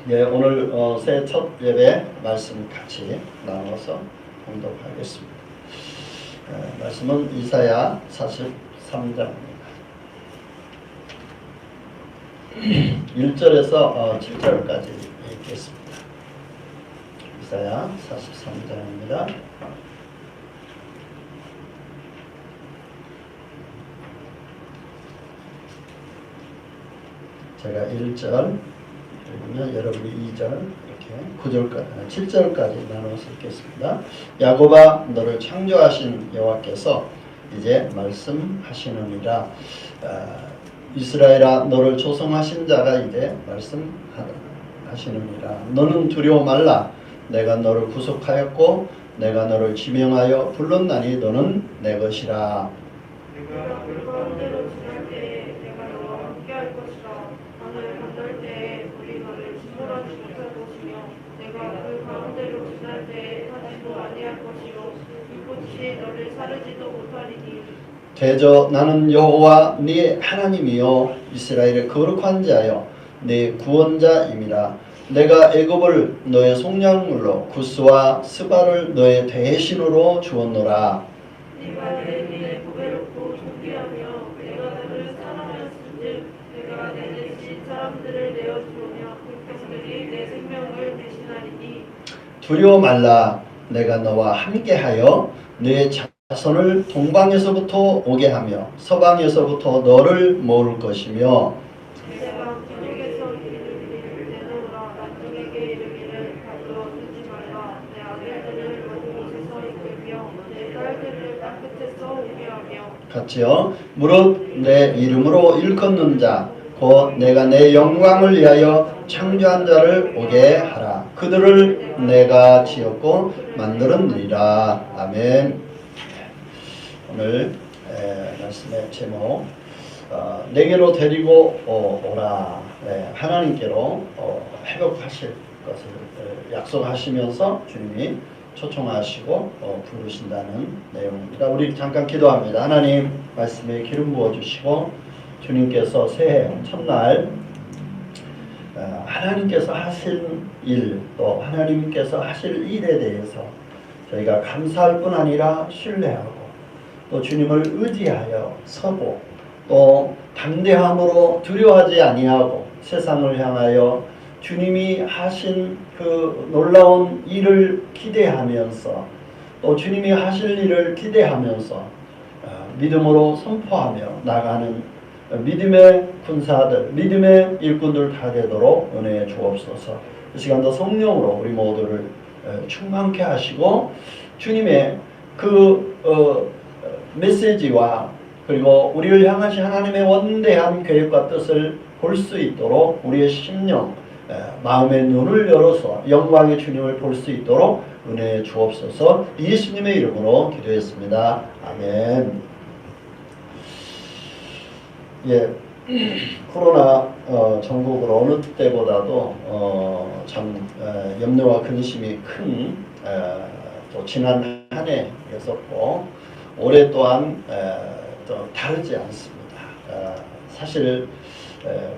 예, 오늘 새해 첫 예배 말씀 같이 나눠서 공독하겠습니다. 말씀은 이사야 43장입니다. 1절에서 7절까지 읽겠습니다. 이사야 43장입니다. 제가 1절 그러면 여러분이 2절 이렇게 9절까지 7절까지 나눠서 읽겠습니다. 야곱아 너를 창조하신 여호와께서 이제 말씀하시느니라. 이스라엘아 너를 조성하신 자가 이제 말씀하시느니라. 너는 두려워 말라. 내가 너를 구속하였고 내가 너를 지명하여 불렀나니 너는 내 것이라. 내가 그 가운데로 지날 때에 내가 너와 함께할 것이라. 너를 건널 때에 우리 너를 침몰하지 못할 것이며 내가 그 가운데로 지날 때에 하지도 아니할 것이요 이 꽃이 너를 사르지도 못하리니. 대저 나는 여호와 네 하나님이요 이스라엘의 거룩한 자여 네 구원자임이라. 내가 애굽을 너의 속량물로 구스와 스바를 너의 대신으로 주었노라. 네가 내 눈에 보배롭고 존귀하며 내가 너를 사랑하였은즉 내가 내 대신 사람들을 내어주오며 백성들이 내 생명을 대신하리니. 두려워 말라. 내가 너와 함께하여 네 자손을 동방에서부터 오게 하며 서방에서부터 너를 모을 것이며 내가 기적에서 이르기를 내놓으라. 남쪽에게 이르기를 가두어 두지 말라. 내 아들들을 먼 곳에서 이끌며 내 딸들을 땅 끝에서 오게 하며. 같이요. 무릇 내 이름으로 일컫는 자 곧 내가 내 영광을 위하여 창조한 자를 오게 하라. 그들을 내가 지었고 만들었느니라. 아멘. 오늘 말씀의 제목 내게로 데리고 오라. 하나님께로 회복하실 것을 약속하시면서 주님이 초청하시고 부르신다는 내용입니다. 우리 잠깐 기도합니다. 하나님 말씀에 기름 부어주시고 주님께서 새해 첫날 하나님께서 하신 일 또 하나님께서 하실 일에 대해서 저희가 감사할 뿐 아니라 신뢰하고 또 주님을 의지하여 서고 또 담대함으로 두려워하지 아니하고 세상을 향하여 주님이 하신 그 놀라운 일을 기대하면서 또 주님이 하실 일을 기대하면서 믿음으로 선포하며 나가는 믿음의 군사들, 믿음의 일꾼들 다 되도록 은혜에 주옵소서. 이 시간도 성령으로 우리 모두를 충만케 하시고 주님의 그 메시지와 그리고 우리를 향하신 하나님의 원대한 계획과 뜻을 볼 수 있도록 우리의 심령, 마음의 눈을 열어서 영광의 주님을 볼 수 있도록 은혜에 주옵소서. 예수님의 이름으로 기도했습니다. 아멘. 예, 코로나 전국으로 어느 때보다도 참 염려와 근심이 큰 또 지난 한 해였었고 올해 또한 또 다르지 않습니다. 사실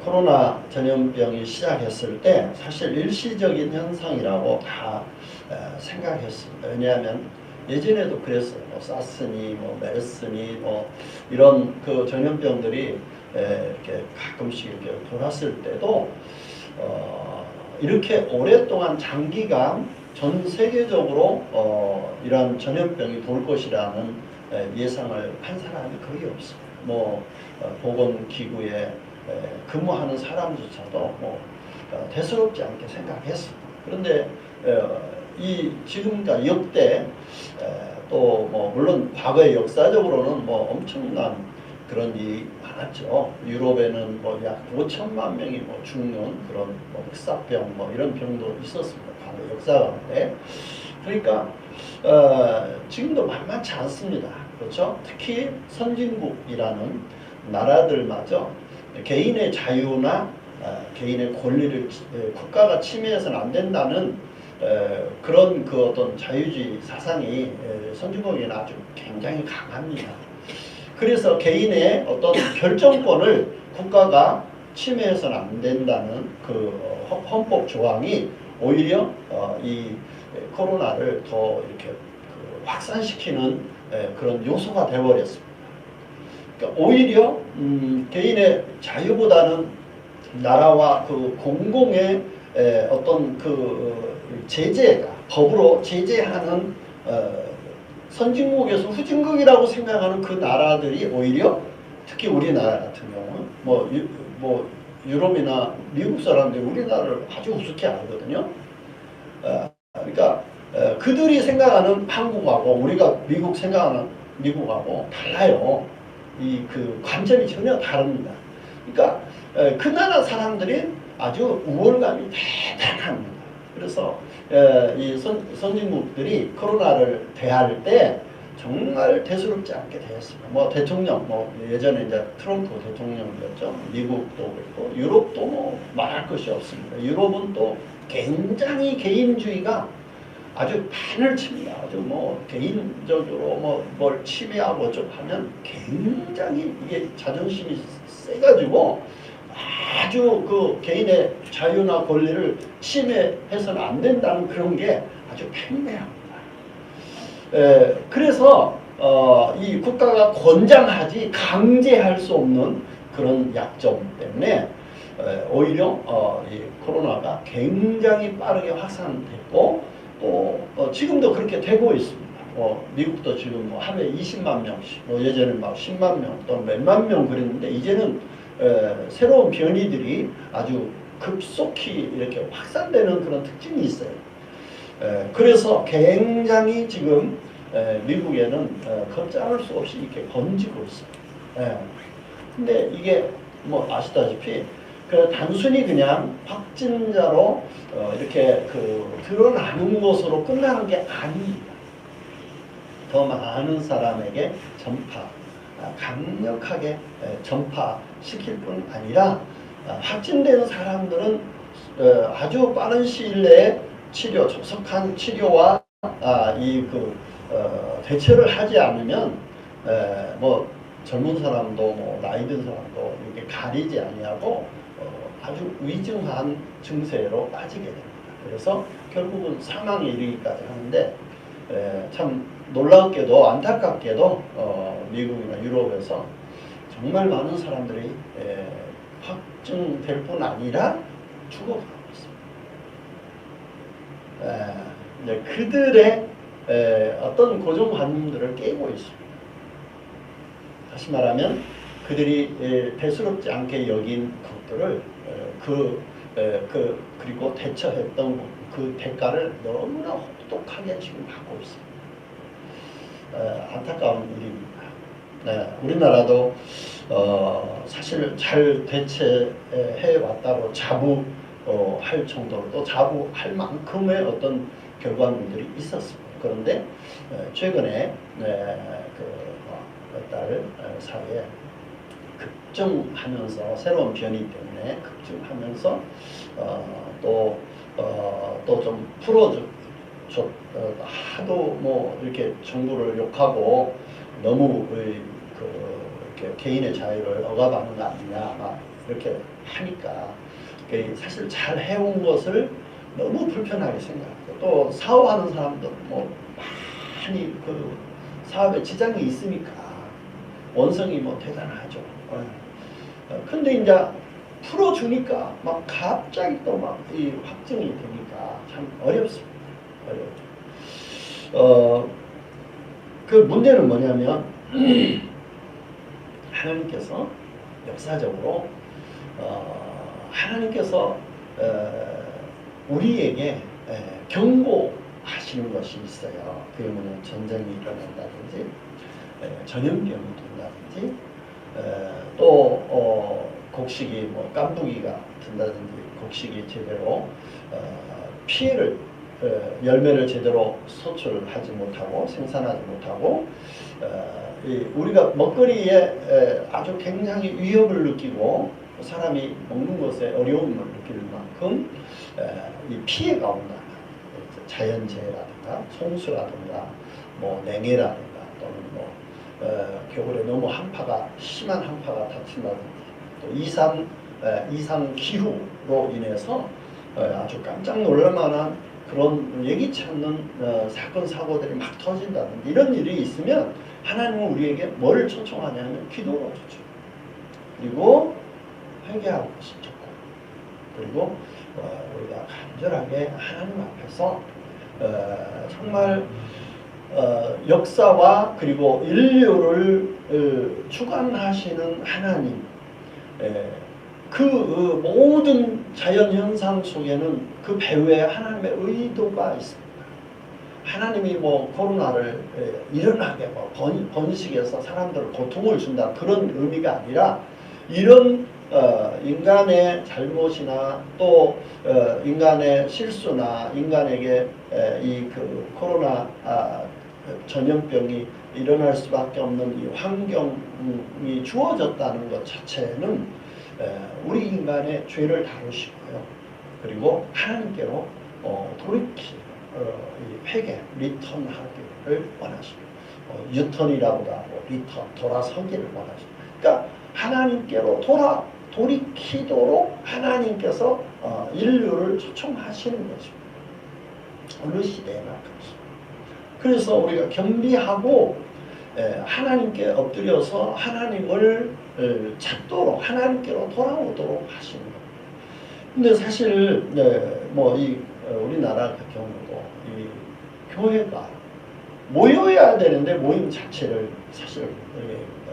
코로나 전염병이 시작했을 때 사실 일시적인 현상이라고 다 생각했습니다. 왜냐하면 예전에도 그랬어요. 뭐 사스니, 뭐 메르스니, 뭐 이런 그 전염병들이 이렇게 가끔씩 이렇게 돌았을 때도 이렇게 오랫동안 장기간 전 세계적으로 이런 전염병이 돌 것이라는 예상을 한 사람이 거의 없습니다. 뭐 보건기구에 근무하는 사람조차도 뭐 대수롭지 않게 생각했습니다. 그런데 이 지금까지 역대 또 뭐 물론 과거의 역사적으로는 뭐 엄청난 그런 일이 많았죠. 유럽에는 뭐 약 5천만 명이 뭐 죽는 그런 뭐 흑사병 뭐 이런 병도 있었습니다. 과거 역사 가운데. 그러니까 지금도 만만치 않습니다. 그렇죠? 특히 선진국이라는 나라들마저 개인의 자유나 개인의 권리를 국가가 침해해서는 안 된다는 그런 그 어떤 자유주의 사상이 선진국에는 아주 굉장히 강합니다. 그래서 개인의 어떤 결정권을 국가가 침해해서는 안 된다는 그 헌법 조항이 오히려 이 코로나를 더 이렇게 그 확산시키는 그런 요소가 되어버렸습니다. 그러니까 오히려 개인의 자유보다는 나라와 그 공공의 어떤 그 제재가 법으로 제재하는 선진국에서 후진국이라고 생각하는 그 나라들이 오히려 특히 우리나라 같은 경우는 뭐 유럽이나 미국 사람들이 우리나라를 아주 우습게 알거든요. 그러니까 그들이 생각하는 한국하고 우리가 미국 생각하는 미국하고 달라요. 이 그 관점이 전혀 다릅니다. 그러니까 그 나라 사람들이 아주 우월감이 대단합니다. 그래서 이 선진국들이 코로나를 대할 때 정말 대수롭지 않게 대했습니다. 뭐 대통령, 뭐 예전에 이제 트럼프 대통령이었죠. 미국도 그렇고 유럽도 뭐 말할 것이 없습니다. 유럽은 또 굉장히 개인주의가 아주 판을 칩니다. 아주 뭐 개인적으로 뭘 침해하고 좀 하면 굉장히 이게 자존심이 세가지고 아주 그 개인의 자유나 권리를 침해해서는 안 된다는 그런 게 아주 팽배합니다. 그래서 이 국가가 권장하지 강제할 수 없는 그런 약점 때문에 오히려 이 코로나가 굉장히 빠르게 확산됐고 또 지금도 그렇게 되고 있습니다. 미국도 지금 뭐 하루에 20만 명씩, 예전에 막 10만 명 또는 몇만 명 그랬는데 이제는 새로운 변이들이 아주 급속히 이렇게 확산되는 그런 특징이 있어요. 그래서 굉장히 지금 미국에는 걷잡을 수 없이 이렇게 번지고 있어요. 근데 이게 뭐 아시다시피 단순히 그냥 확진자로 이렇게 그 드러나는 것으로 끝나는 게 아닙니다. 더 많은 사람에게 강력하게 전파시킬 뿐 아니라 확진된 사람들은 아주 빠른 시일 내에 조속한 치료와 대처를 하지 않으면 뭐 젊은 사람도 뭐 나이 든 사람도 이렇게 가리지 아니하고 아주 위중한 증세로 빠지게 됩니다. 그래서 결국은 사망에 이르기까지 하는데 참 놀랍게도 안타깝게도 미국이나 유럽에서 정말 많은 사람들이 확증될 뿐 아니라 죽어가고 있습니다. 이제 그들의 어떤 고정관념들을 깨고 있습니다. 다시 말하면 그들이 대수롭지 않게 여긴 것들을 그리고 대처했던 그 대가를 너무나 혹독하게 지금 받고 있습니다. 안타까운 일입니다. 우리나라도 사실 잘 대처해 왔다고 자부할 정도로 또 자부할 만큼의 어떤 결과물들이 있었습니다. 그런데 최근에 몇 달 사이에 급증하면서 새로운 변이 때문에 급증하면서 또 좀 하도 뭐 이렇게 정부를 욕하고 너무 이렇게 개인의 자유를 억압하는 거 아니냐 막 이렇게 하니까 사실 잘 해온 것을 너무 불편하게 생각하고 또 사업하는 사람도 뭐 많이 그 사업에 지장이 있으니까 원성이 뭐 대단하죠. 근데 이제 풀어주니까 막 갑자기 또 막 이 확증이 되니까 참 어렵습니다. 그 문제는 뭐냐면 하나님께서 역사적으로 하나님께서 우리에게 경고하시는 것이 있어요. 그게 뭐냐면 전쟁이 일어난다든지 전염병이 든다든지 또 곡식이 뭐 깐부기가 든다든지 곡식이 제대로 피해를 열매를 제대로 소출하지 못하고 생산하지 못하고 우리가 먹거리에 아주 굉장히 위협을 느끼고 사람이 먹는 것에 어려움을 느낄 만큼 이 피해가 온다. 자연재해라든가 홍수라든가 뭐 냉해라든가 또는 뭐 겨울에 너무 심한 한파가 닥친다든지 또 이상 기후로 인해서 아주 깜짝 놀랄만한 그런 예기치 않는 사건 사고들이 막 터진다든지 이런 일이 있으면 하나님은 우리에게 뭘 초청하냐면 기도로 초청. 그리고 회개하고 싶고 그리고 우리가 간절하게 하나님 앞에서 정말 역사와 그리고 인류를 주관하시는 하나님 그 모든 자연현상 속에는 그 배후에 하나님의 의도가 있습니다. 하나님이 뭐 코로나를 일어나게 뭐 번식해서 사람들을 고통을 준다 그런 의미가 아니라 이런 인간의 잘못이나 또 인간의 실수나 인간에게 이 그 코로나 전염병이 일어날 수밖에 없는 이 환경이 주어졌다는 것 자체는 우리 인간의 죄를 다루시고요. 그리고 하나님께로 돌이킬 이 회개, 리턴하기를 원하십니다. 유턴이라고도 하고 리턴, 돌아서기를 원하십니다. 그러니까 하나님께로 돌이키도록 하나님께서 인류를 초청하시는 것입니다. 어느 시대나 그렇습니다. 그래서 우리가 겸비하고 하나님께 엎드려서 하나님을 찾도록 하나님께로 돌아오도록 하시는 겁니다. 근데 사실 뭐 이 우리나라 같은 경우도 이 교회가 모여야 되는데 모임 자체를 사실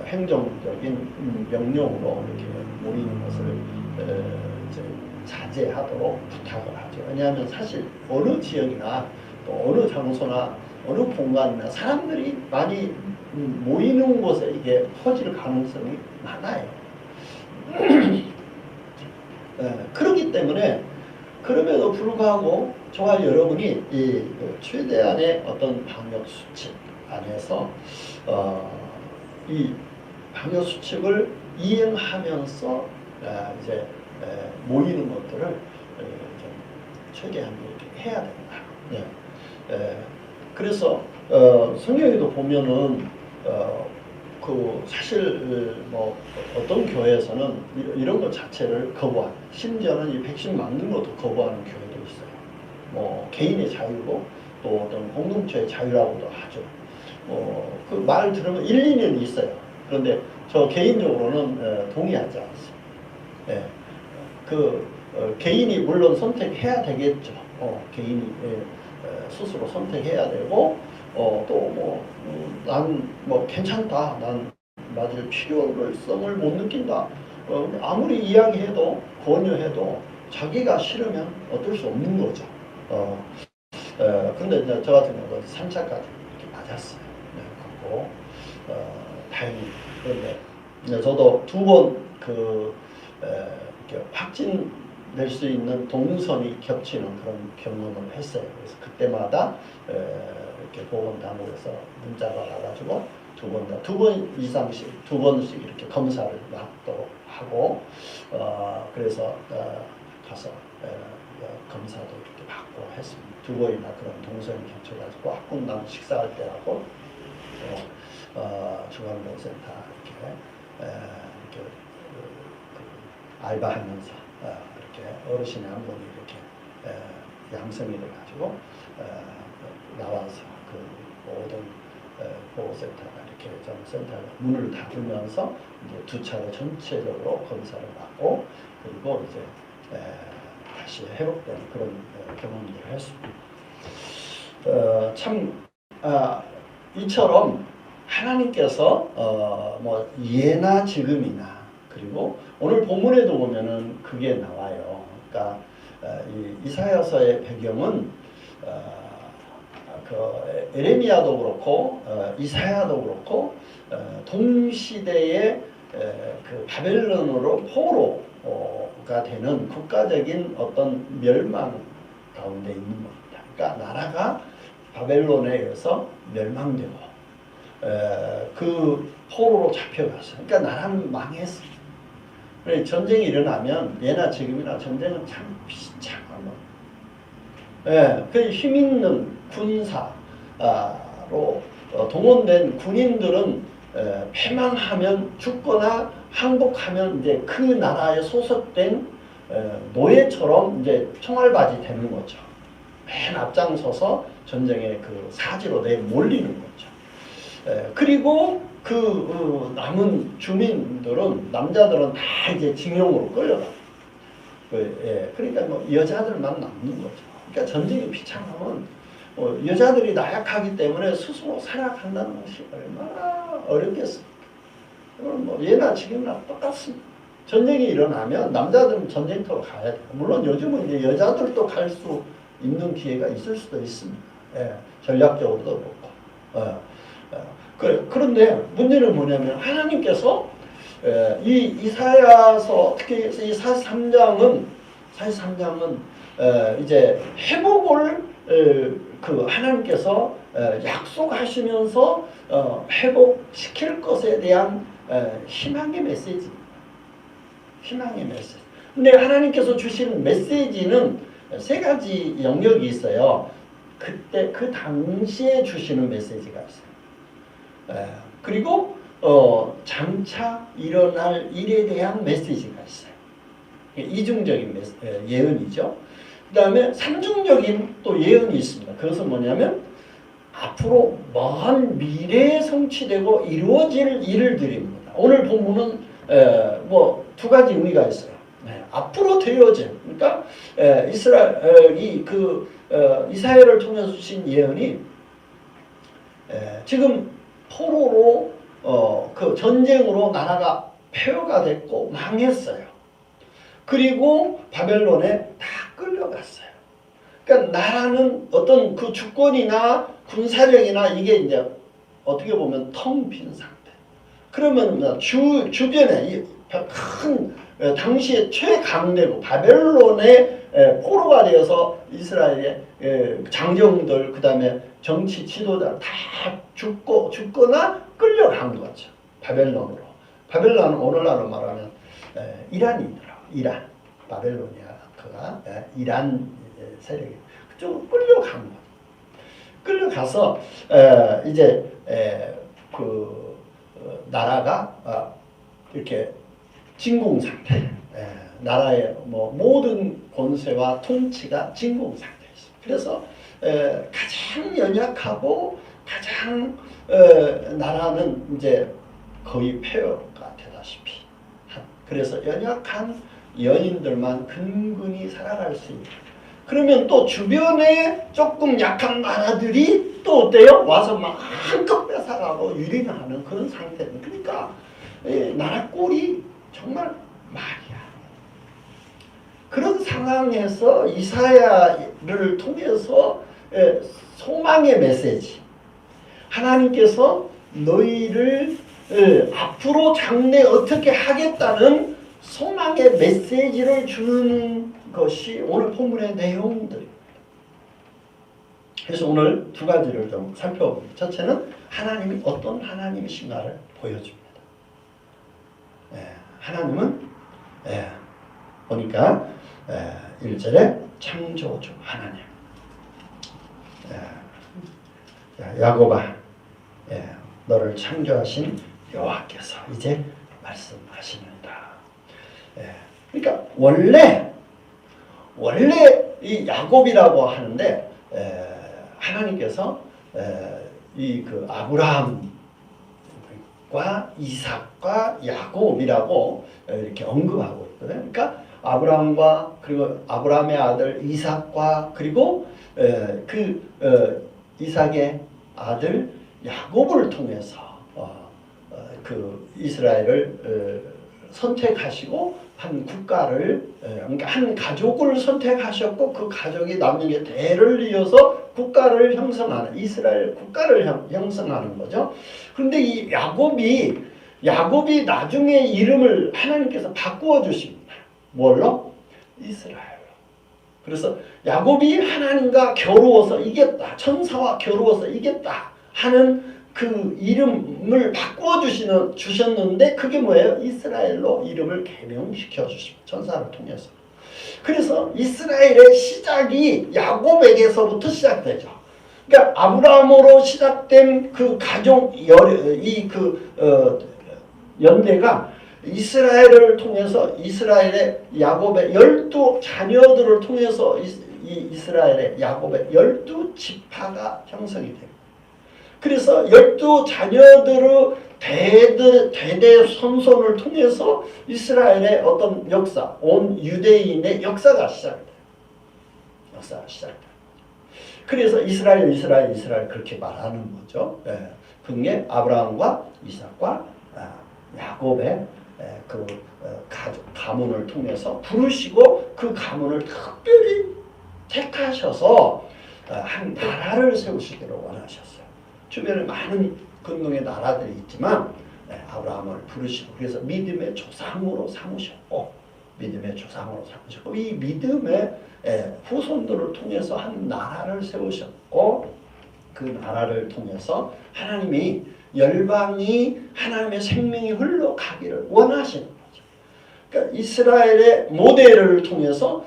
행정적인 명령으로 이렇게 모이는 것을 이제 자제하도록 부탁을 하죠. 왜냐하면 사실 어느 지역이나 또 어느 장소나 어느 공간이나 사람들이 많이 모이는 곳에 이게 퍼질 가능성이 많아요. 그렇기 때문에 그럼에도 불구하고 저와 여러분이 이 최대한의 어떤 방역 수칙 안에서 이 방역 수칙을 이행하면서 이제 모이는 것들을 좀 최대한 이렇게 해야 된다. 그래서 성경에도 보면은 그 사실 뭐 어떤 교회에서는 이런 것 자체를 거부한, 심지어는 이 백신 맞는 것도 거부하는 교회도 있어요. 뭐 개인의 자유고 또 어떤 공동체의 자유라고도 하죠. 그 말 들으면 일리는 있어요. 그런데 저 개인적으로는 동의하지 않습니다. 개인이 물론 선택해야 되겠죠. 개인이 스스로 선택해야 되고 난 뭐 괜찮다. 난 맞을 필요성을 못 느낀다. 아무리 이야기해도 권유해도 자기가 싫으면 어쩔 수 없는 거죠. 근데 이제 저 같은 경우는 3차까지 이렇게 맞았어요. 그리고 다행히 그런데 저도 2번 이렇게 확진될 수 있는 동선이 겹치는 그런 경험을 했어요. 그래서 그때마다 이렇게 보건당국에서 문자가 와가지고 2번 이상씩 2번씩 이렇게 검사를 받도록 하고 그래서 가서 검사도 이렇게 받고 했습니다. 2번이나 그런 동선이 겹쳐가지고 학군당 식사할 때하고 중앙보건센터 이렇게 알바하면서 이렇게 어르신이 한 분이 이렇게 양성이 돼가지고 나와서 그 모든 보호센터가 이렇게 좀 센터가 문을 닫으면서 이제 2차로 전체적으로 검사를 받고 그리고 이제 다시 회복되는 그런 경험들을 했습니다. 이처럼 하나님께서 뭐 예나 지금이나 그리고 오늘 본문에도 보면은 그게 나와요. 그러니까 이사야서의 배경은 그 에레미야도 그렇고 이사야도 그렇고 동시대의 그 바벨론으로 포로가 되는 국가적인 어떤 멸망 가운데 있는 겁니다. 그러니까 나라가 바벨론에 의해서 멸망되고 그 포로로 잡혀갔어요. 그러니까 나라는 망했어요. 전쟁이 일어나면 예나 지금이나 전쟁은 참 비참한 그 힘 있는 군사로 동원된 군인들은 패망하면 죽거나 항복하면 이제 그 나라에 소속된 노예처럼 이제 총알받이 되는 거죠. 맨 앞장서서 전쟁의 그 사지로 몰리는 거죠. 그리고 그 남은 주민들은 남자들은 다 이제 징용으로 끌려가요. 그러니까 뭐 여자들만 남는 거죠. 그러니까 전쟁이 비참하면 여자들이 나약하기 때문에 스스로 살아간다는 것이 얼마나 어렵겠습니까? 그건 뭐 예나 지금이나 똑같습니다. 전쟁이 일어나면 남자들은 전쟁터로 가야 돼요. 물론 요즘은 이제 여자들도 갈 수 있는 기회가 있을 수도 있습니다. 전략적으로도 그렇고. 그런데 문제는 뭐냐면 하나님께서 이 이사야서 특히 이 43장은 이제 회복을 그 하나님께서 약속하시면서 회복시킬 것에 대한 희망의 메시지. 희망의 메시지. 근데 하나님께서 주시는 메시지는 세 가지 영역이 있어요. 그때 그 당시에 주시는 메시지가 있어요. 그리고 장차 일어날 일에 대한 메시지가 있어요. 이중적인 예언이죠. 그 다음에 삼중적인 또 예언이 있습니다. 그것은 뭐냐면 앞으로 먼 미래에 성취되고 이루어질 일들입니다. 오늘 본문은 뭐 두 가지 의미가 있어요. 앞으로 되어질, 그러니까 이스라엘이 이사야를 통해서 주신 예언이 지금 포로로 그 전쟁으로 나라가 폐허가 됐고 망했어요. 그리고 바벨론에 다 끌려갔어요. 그러니까 나라는 어떤 그 주권이나 군사력이나 이게 이제 어떻게 보면 텅 빈 상태. 그러면 주변에 큰 당시에 최강대국 바벨론의 포로가 되어서 이스라엘의 장정들 그다음에 정치 지도자 다 죽거나 끌려간 거죠. 바벨론으로. 바벨론은 오늘날로 말하면 이란이더라고요. 이란. 바벨로니아가 이란 세력이 그쪽으로 끌려간 거예요. 끌려가서 이제 그 나라가 이렇게 진공 상태. 나라의 뭐 모든 권세와 통치가 진공 상태에 있어요. 그래서 가장 연약하고 가장 나라는 이제 거의 폐허가 되다시피 그래서 연약한 여인들만 근근히 살아갈 수 있는. 그러면 또 주변에 조금 약한 나라들이 또 어때요? 와서 막 한껏 뺏어가고 유린하는 그런 상태는. 그러니까 나라 꼴이 정말 말이야. 그런 상황에서 이사야를 통해서 소망의 메시지. 하나님께서 너희를 앞으로 장래 어떻게 하겠다는 소망의 메시지를 주는 것이 오늘 본문의 내용들입니다. 그래서 오늘 두 가지를 좀 살펴봅니다. 첫째는 하나님이 어떤 하나님이신가를 보여줍니다. 하나님은 보니까 1절에 창조주 하나님. 야곱아 너를 창조하신 여호와께서 이제 말씀하시는다. 그러니까 원래 이 야곱이라고 하는데 하나님께서 이 그 아브라함과 이삭과 야곱이라고 이렇게 언급하고 있거든요. 그러니까 아브라함과 그리고 아브라함의 아들 이삭과 그리고 이삭의 아들 야곱을 통해서 그 이스라엘을 선택하시고 한 국가를 그러니까 한 가족을 선택하셨고 그 가족이 나중에 대를 이어서 국가를 형성하는 이스라엘 국가를 형성하는 거죠. 그런데 이 야곱이 나중에 이름을 하나님께서 바꾸어 주십니다. 뭘로? 이스라엘로. 그래서 야곱이 하나님과 겨루어서 이겼다. 천사와 겨루어서 이겼다 하는 그 이름을 바꾸어 주셨는데 그게 뭐예요? 이스라엘로 이름을 개명시켜 주십니다. 천사를 통해서. 그래서 이스라엘의 시작이 야곱에게서부터 시작되죠. 그러니까 아브라함으로 시작된 그 가족 연대가 이스라엘을 통해서 이스라엘의 야곱의 12자녀들을 통해서 이스라엘의 야곱의 12지파가 형성이 됩니다. 그래서 12자녀들의 대대 선손을 통해서 이스라엘의 어떤 역사, 온 유대인의 역사가 시작돼요. 역사가 시작돼요. 그래서 이스라엘 그렇게 말하는 거죠. 예. 그게 아브라함과 이삭과 야곱의 그 가문을 통해서 부르시고 그 가문을 특별히 택하셔서 한 나라를 세우시기를 원하셨어요. 주변에 많은 근동의 나라들이 있지만 아브라함을 부르시고 그래서 믿음의 조상으로 삼으셨고 이 믿음의 후손들을 통해서 한 나라를 세우셨고 그 나라를 통해서 하나님이 열방이 하나님의 생명이 흘러가기를 원하시는 거죠. 그러니까 이스라엘의 모델을 통해서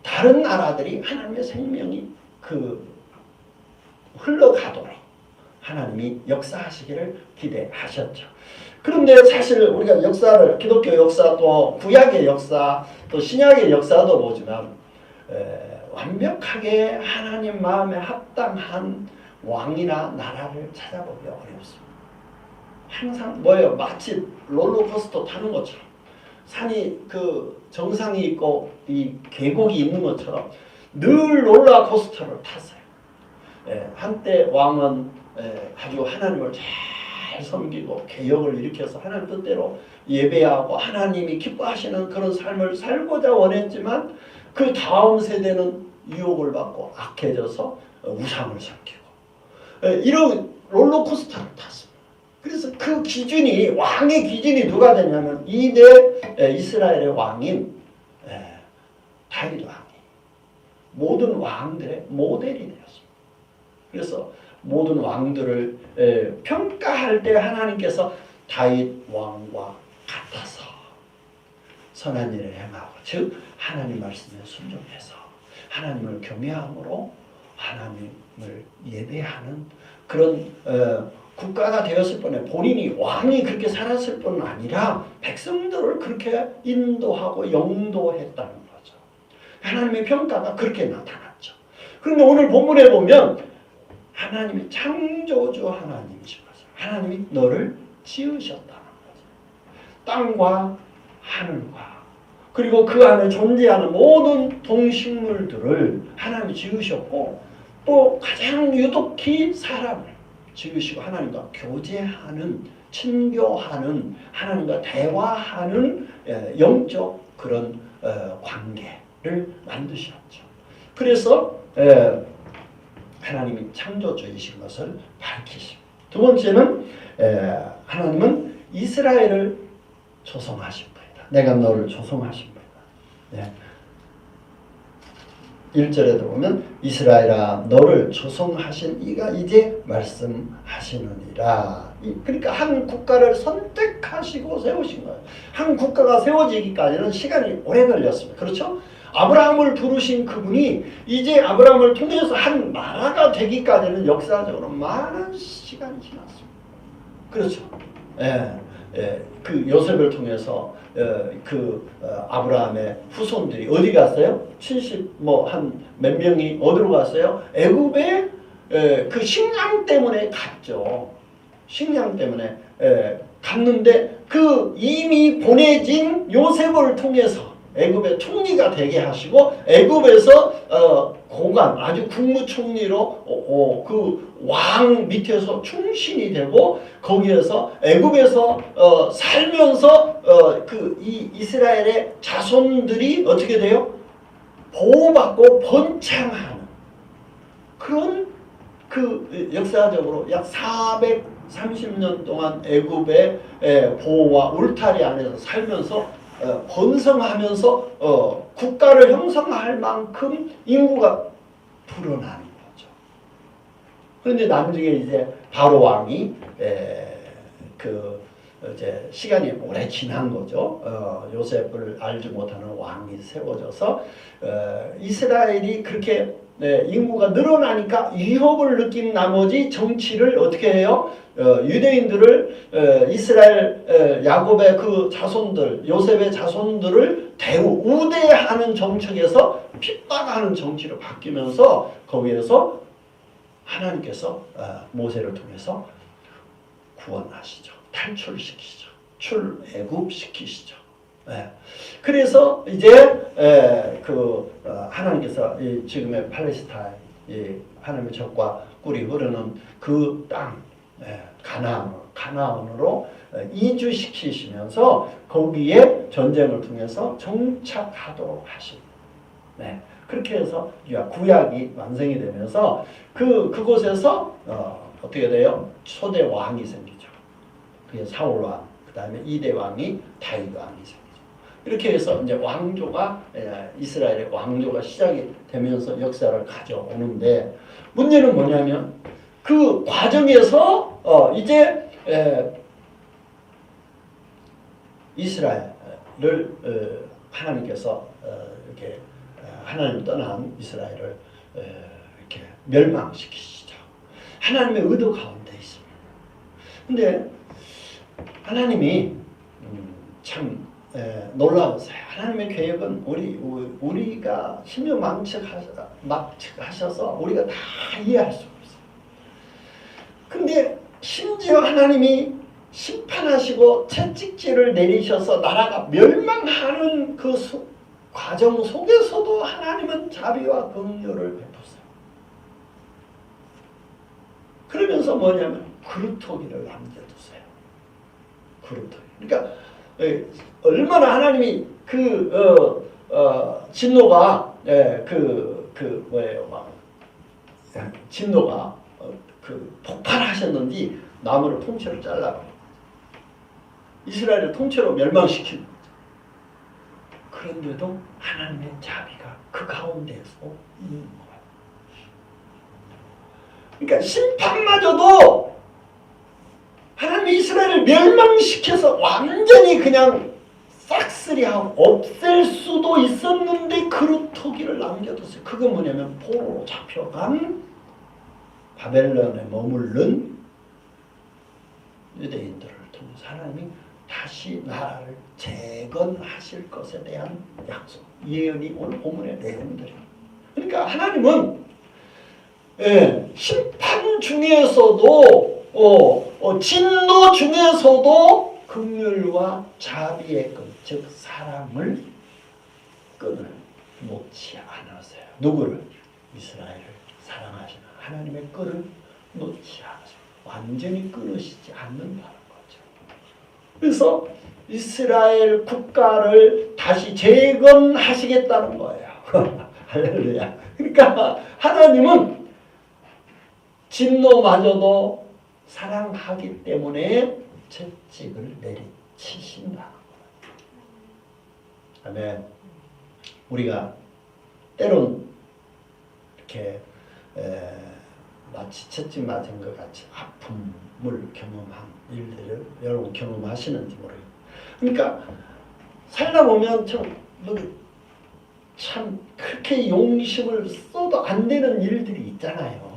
다른 나라들이 하나님의 생명이 흘러가도록 하나님이 역사하시기를 기대하셨죠. 그런데 사실 우리가 역사를 기독교 역사 또 구약의 역사 또 신약의 역사도 보지만 완벽하게 하나님 마음에 합당한 왕이나 나라를 찾아보기 어렵습니다. 항상 뭐예요? 마치 롤러코스터 타는 것처럼 산이 정상이 있고 이 계곡이 있는 것처럼 늘 롤러코스터를 탔어요. 한때 왕은 아주 하나님을 잘 섬기고 개혁을 일으켜서 하나님 뜻대로 예배하고 하나님이 기뻐하시는 그런 삶을 살고자 원했지만 그 다음 세대는 유혹을 받고 악해져서 우상을 섬기고 이런 롤러코스터를 탔습니다. 그래서 그 기준이 왕의 기준이 누가 되냐면 이대 이스라엘의 왕인 다윗 왕이 모든 왕들의 모델이 되었습니다. 그래서 모든 왕들을 평가할 때 하나님께서 다윗 왕과 같아서 선한 일을 행하고 즉 하나님 말씀에 순종해서 하나님을 경외함으로 하나님을 예배하는 그런 국가가 되었을 뿐에 본인이 왕이 그렇게 살았을 뿐 아니라 백성들을 그렇게 인도하고 영도했다는 거죠. 하나님의 평가가 그렇게 나타났죠. 그런데 오늘 본문에 보면 하나님이 창조주 하나님이시면서 하나님이 너를 지으셨다는 거죠. 땅과 하늘과 그리고 그 안에 존재하는 모든 동식물들을 하나님이 지으셨고 또 가장 유독히 사람을 지으시고 하나님과 교제하는 친교하는 하나님과 대화하는 영적 그런 관계를 만드셨죠. 그래서 하나님이 창조주이신 것을 밝히십니다. 두 번째는 하나님은 이스라엘을 조성하신 분이다. 내가 너를 조성하신 분이다. 1절에도 보면 이스라엘아 너를 조성하신 이가 이제 말씀하시느니라. 그러니까 한 국가를 선택하시고 세우신 거예요. 한 국가가 세워지기까지는 시간이 오래 걸렸습니다. 그렇죠? 아브라함을 부르신 그분이 이제 아브라함을 통해서 한 나라가 되기까지는 역사적으로 많은 시간이 지났습니다. 그렇죠? 그 요셉을 통해서 아브라함의 후손들이 어디 갔어요? 70 한 몇 명이 어디로 갔어요? 애굽에 그 식량 때문에 갔죠. 식량 때문에 갔는데 그 이미 보내진 요셉을 통해서 애굽의 총리가 되게 하시고 애굽에서 고관 아주 국무총리로 그 왕 밑에서 충신이 되고 거기에서 애굽에서 살면서 이 이스라엘의 자손들이 어떻게 돼요? 보호받고 번창하는 그런 그 역사적으로 약 430년 동안 애굽의 보호와 울타리 안에서 살면서 번성하면서 국가를 형성할 만큼 인구가 불어나는 거죠. 그런데 나중에 이제 바로 왕이 이제 시간이 오래 지난 거죠. 요셉을 알지 못하는 왕이 세워져서 이스라엘이 그렇게 인구가 늘어나니까 위협을 느낀 나머지 정치를 어떻게 해요? 유대인들을 이스라엘 야곱의 그 자손들, 요셉의 자손들을 우대하는 정책에서 핍박하는 정치로 바뀌면서 거기에서 하나님께서 모세를 통해서 구원하시죠. 탈출시키죠. 출애굽시키시죠. 그래서 이제 하나님께서 지금의 팔레스타인 하나님의 적과 꿀이 흐르는 그 땅 가나안으로 이주시키시면서 거기에 전쟁을 통해서 정착하도록 하십니다. 그렇게 해서 구약이 완성이 되면서 그곳에서 어떻게 돼요? 초대 왕이 생기죠. 그게 사울 왕, 그 다음에 2대 왕이 다윗 왕이 생기죠. 이렇게 해서 이제 왕조가 이스라엘의 왕조가 시작이 되면서 역사를 가져오는데 문제는 뭐냐면 그 과정에서 이제 이스라엘을 하나님께서 이렇게 하나님 떠난 이스라엘을 이렇게 멸망시키시죠. 하나님의 의도 가운데 있습니다. 근데 하나님이 참 놀라우세요. 하나님의 계획은 우리가 신묘망측하셔서 우리가 다 이해할 수가 없어요. 근데 심지어 하나님이 심판하시고 채찍질을 내리셔서 나라가 멸망하는 그 과정 속에서도 하나님은 자비와 긍휼을 베푸세요. 그러면서 뭐냐면 그루터기를 남겨두세요. 그루터기. 그러니까 얼마나 하나님이 진노가 진노가 폭발하셨는지 나무를 통째로 잘라버려. 이스라엘을 통째로 멸망시키는 거죠. 그런데도 하나님의 자비가 그 가운데서 있는 거예요. 그러니까 심판마저도 하나님이 이스라엘을 멸망시켜서 완전히 그냥 싹쓸이하고 없앨 수도 있었는데 그루터기를 남겨뒀어요. 그건 뭐냐면 포로로 잡혀간 바벨론에 머무른 유대인들을 통해서 하나님이 다시 나라를 재건하실 것에 대한 약속, 예언이 오늘 본문의 내용들이에요. 그러니까 하나님은 심판 중에서도 진노 중에서도 긍휼과 자비의 끈, 즉 사랑을 끈을 놓지 않으세요. 누구를? 이스라엘을 사랑하시는 하나님의 끈을 놓지 않으세요. 완전히 끊으시지 않는다는 거죠. 그래서 이스라엘 국가를 다시 재건하시겠다는 거예요. 할렐루야. 그러니까 하나님은 진노마저도 사랑하기 때문에 채찍을 내리치신다는 거예요. 아멘. 우리가 때론 이렇게 마치 채찍 맞은 것 같이 아픔을 경험한 일들을 여러분 경험하시는지 모르겠어요. 그러니까 살다 보면 참 그렇게 용심을 써도 안 되는 일들이 있잖아요.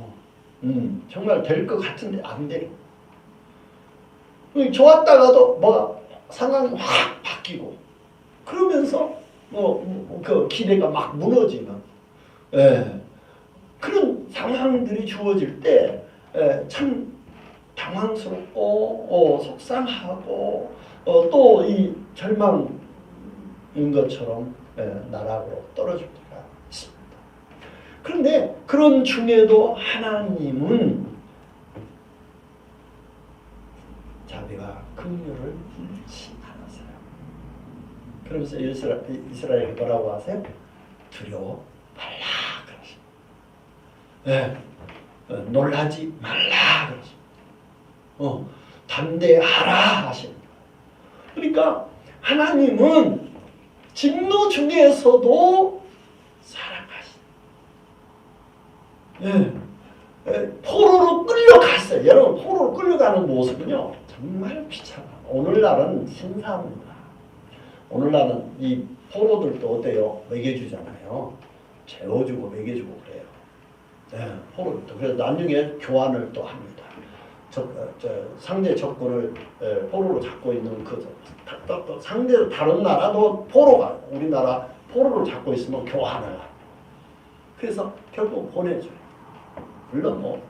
정말 될 것 같은데 안 되는. 좋았다가도 뭐가 상황이 확 바뀌고 그러면서 그 기대가 막 무너지는 그런 상황들이 주어질 때 참 당황스럽고 속상하고 또 이 절망인 것처럼 나락으로 떨어질 때가 있습니다. 그런데 그런 중에도 하나님은 자비와 긍휼을 잃지 않으세요. 그러면서 이스라엘이 뭐라고 하세요? 두려워 말라 그러십니다. 놀라지 말라 그러십니다. 담대하라 하십니다. 그러니까 하나님은 진노 중에서도 사랑하십니다. 포로로 끌려갔어요. 여러분 포로로 끌려가는 모습은요 참 정말 비참한. 오늘날은 신사합니다. 오늘날은 이 포로들도 어때요? 먹여주잖아요. 재워주고 먹여주고 그래요. 네, 포로들도. 그래서 나중에 교환을 또 합니다. 상대 적군을 포로로 잡고 있는 상대 다른 나라도 포로가 우리나라 포로를 잡고 있으면 교환을 해요. 그래서 결국 보내줘요. 물론 뭐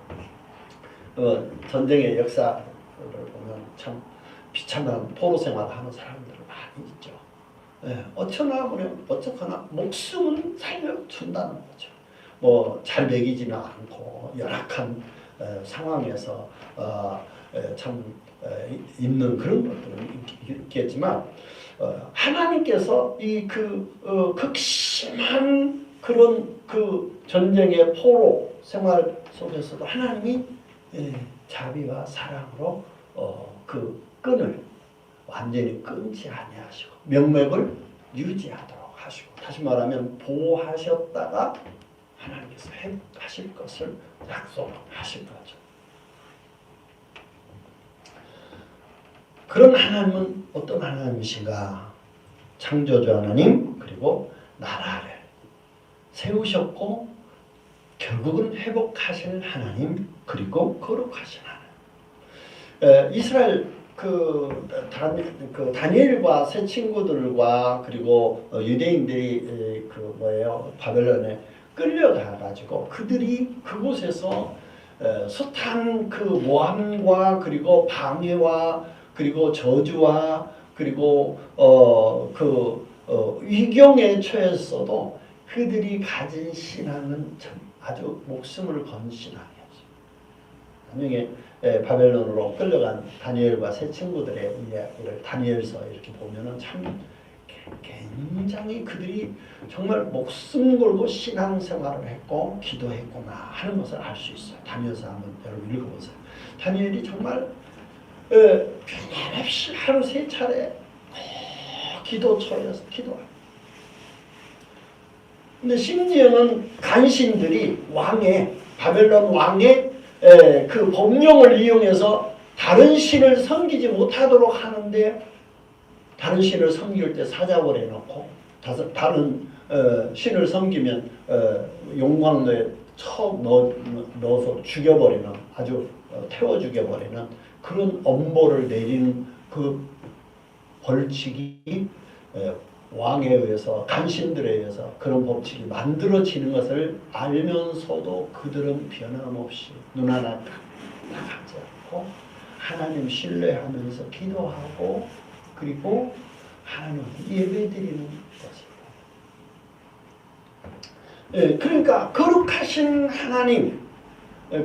전쟁의 역사를 보면 참 비참한 포로 생활을 하는 사람들은 많이 있죠. 어쩌거나 목숨은 살려준다는 거죠. 뭐 잘 먹이지는 않고 열악한 상황에서 참 있는 그런 것들은 있겠지만 하나님께서 이 극심한 그런 그 전쟁의 포로 생활 속에서도 하나님이 자비와 사랑으로 그 끈을 완전히 끊지 아니하시고 명맥을 유지하도록 하시고, 다시 말하면 보호하셨다가 하나님께서 회복하실 것을 약속하실 거죠. 그런 하나님은 어떤 하나님이신가? 창조주 하나님, 그리고 나라를 세우셨고 결국은 회복하실 하나님, 그리고 거룩하신 하나님. 이스라엘 다니엘과 세 친구들과 그리고 유대인들이 바벨론에 끌려가 가지고 그들이 그곳에서 숱한 그 모함과 그리고 방해와 그리고 저주와 그리고 위경에 처했어도 그들이 가진 신앙은 아주 목숨을 건 신앙이었어요. 나중에 바벨론으로 끌려간 다니엘과 세 친구들의 이야기를 다니엘서 이렇게 보면은 참 굉장히 그들이 정말 목숨 걸고 신앙생활을 했고 기도했구나 하는 것을 알 수 있어요. 다니엘서 한번 여러분 읽어보세요. 다니엘이 정말 변함없이 하루 3차례 기도처에서 기도합니다. 근데 심지어는 간신들이 바벨론 왕의 그 법령을 이용해서 다른 신을 섬기지 못하도록 하는데, 다른 신을 섬길 때 사자벌 해놓고 다른 신을 섬기면 용광로에 넣어서 죽여버리는, 아주 태워 죽여버리는 그런 엄벌을 내리는 그 벌칙이 왕에 의해서, 간신들에 의해서 그런 법칙이 만들어지는 것을 알면서도 그들은 변함없이 눈 하나 나가지 않고 하나님 신뢰하면서 기도하고 그리고 하나님 예배드리는 것입니다. 그러니까 거룩하신 하나님,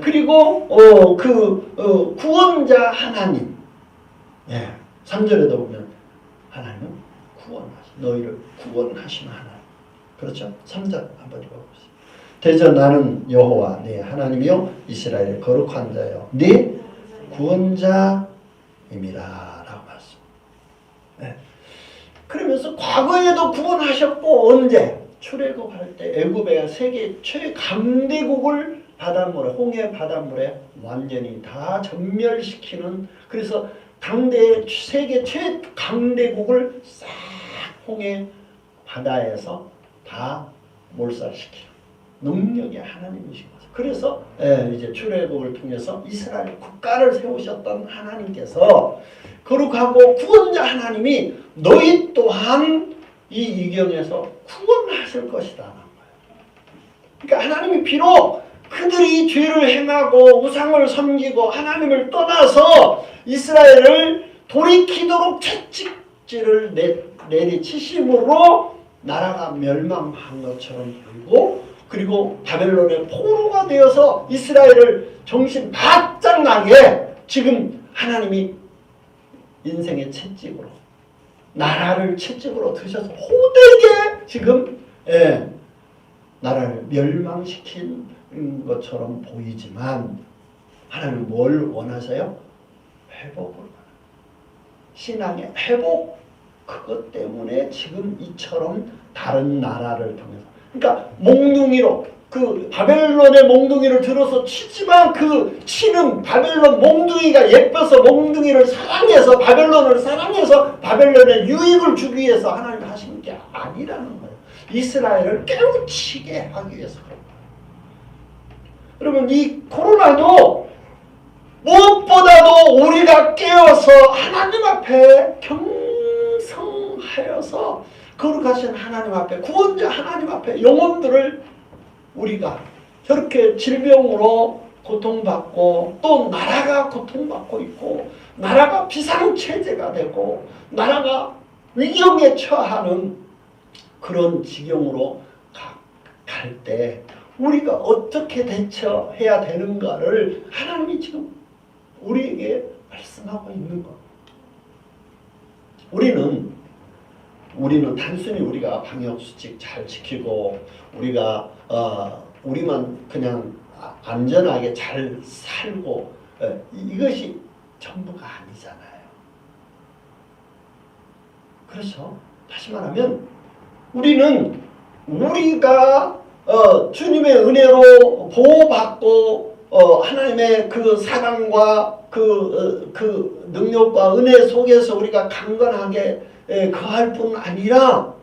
그리고 구원자 하나님. 3절에도 보면 하나님은 너희를 구원하신 하나님. 그렇죠? 3절 한번 읽어보세요. 대저 나는 여호와 네 하나님이요 이스라엘의 거룩한 자요 네 구원자임이라 라고 말씀. 그러면서 과거에도 구원하셨고, 언제? 출애굽할 때 애굽의 세계 최강대국을 바닷물에, 홍해 바닷물에 완전히 다 전멸시키는, 그래서 세계 최강대국을 싹 홍해 바다에서 다 몰살시키는 능력의 하나님이신 거죠. 그래서 이제 출애굽을 통해서 이스라엘 국가를 세우셨던 하나님께서 거룩하고 구원자 하나님이 너희 또한 이 이경에서 구원하실 것이라는 거예요. 그러니까 하나님이 비록 그들이 죄를 행하고 우상을 섬기고 하나님을 떠나서 이스라엘을 돌이키도록 채찍질을 내리치심으로 나라가 멸망한 것처럼 보이고, 그리고 바벨론의 포로가 되어서 이스라엘을 정신 바짝 나게 지금 하나님이 인생의 채찍으로, 나라를 채찍으로 드셔서 호되게 지금 나라를 멸망시킨 것처럼 보이지만, 하나님은 뭘 원하세요? 회복을 원하세요. 신앙의 회복. 그것 때문에 지금 이처럼 다른 나라를 통해서, 그러니까 몽둥이로 그 바벨론의 몽둥이를 들어서 치지만 그 치는 바벨론 몽둥이가 예뻐서 몽둥이를 사랑해서 바벨론을 사랑해서 바벨론에 유익을 주기 위해서 하나님 하신 게 아니라는 거예요. 이스라엘을 깨우치게 하기 위해서 그런 거예요. 여러분 이 코로나도 무엇보다도 우리가 깨어서 하나님 앞에 경성하여서 거룩하신 하나님 앞에 구원자 하나님 앞에 영혼들을 우리가 저렇게 질병으로 고통받고 또 나라가 고통받고 있고 나라가 비상체제가 되고 나라가 위기에 처하는 그런 지경으로 갈 때 우리가 어떻게 대처해야 되는가를 하나님이 지금 우리에게 말씀하고 있는 겁니다. 우리는 단순히 우리가 방역수칙 잘 지키고 우리만 그냥 안전하게 잘 살고 이것이 전부가 아니잖아요. 그렇죠? 다시 말하면 우리가 주님의 은혜로 보호받고 하나님의 그 사랑과 그 능력과 은혜 속에서 우리가 강건하게 거할 뿐 아니라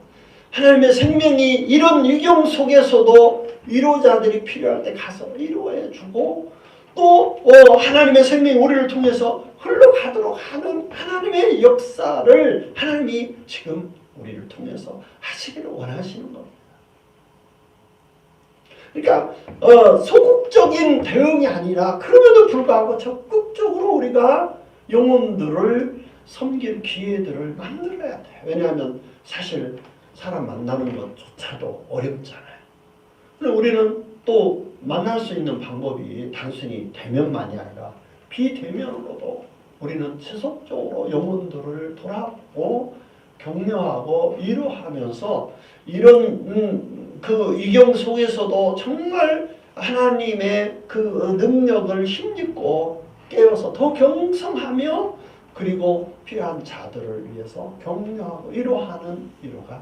하나님의 생명이 이런 위경 속에서도 위로자들이 필요할 때 가서 위로해주고 또 하나님의 생명이 우리를 통해서 흘러가도록 하는 하나님의 역사를 하나님이 지금 우리를 통해서 하시기를 원하시는 겁니다. 그러니까 소극적인 대응이 아니라 그럼에도 불구하고 적극적으로 우리가 영혼들을 섬길 기회들을 만들어야 돼요. 왜냐하면 사실 사람 만나는 것조차도 어렵잖아요. 근데 우리는 또 만날 수 있는 방법이 단순히 대면만이 아니라 비대면으로도 우리는 지속적으로 영혼들을 돌아보고 격려하고 위로하면서 이런 그 위경 속에서도 정말 하나님의 그 능력을 힘입고 깨어서 더 경성하며 그리고 필요한 자들을 위해서 격려하고 위로하는 위로가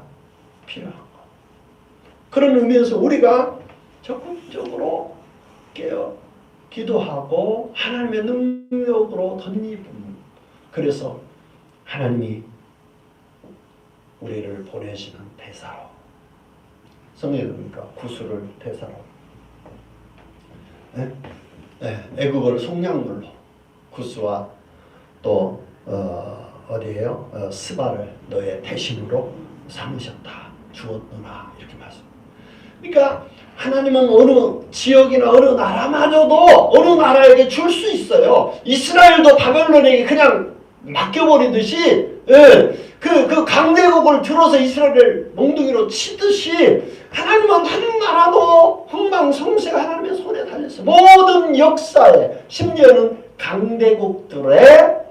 필요한 것. 그런 의미에서 우리가 적극적으로 깨어 기도하고 하나님의 능력으로 덧입음. 그래서 하나님이 우리를 보내시는 대사로 성경이니까 구수를 대사로 애국을 속량물로 구수와 또 어디에요? 스바를 너의 대신으로 삼으셨다 주었노라 이렇게 말씀. 그러니까 하나님은 어느 지역이나 어느 나라마저도 어느 나라에게 줄 수 있어요. 이스라엘도 바벨론에게 그냥 맡겨버리듯이 그 강대국을 들어서 이스라엘을 몽둥이로 치듯이 하나님은 한 나라도 흥망성쇠가 하나님의 손에 달렸어요. 모든 역사에 심지어는 강대국들의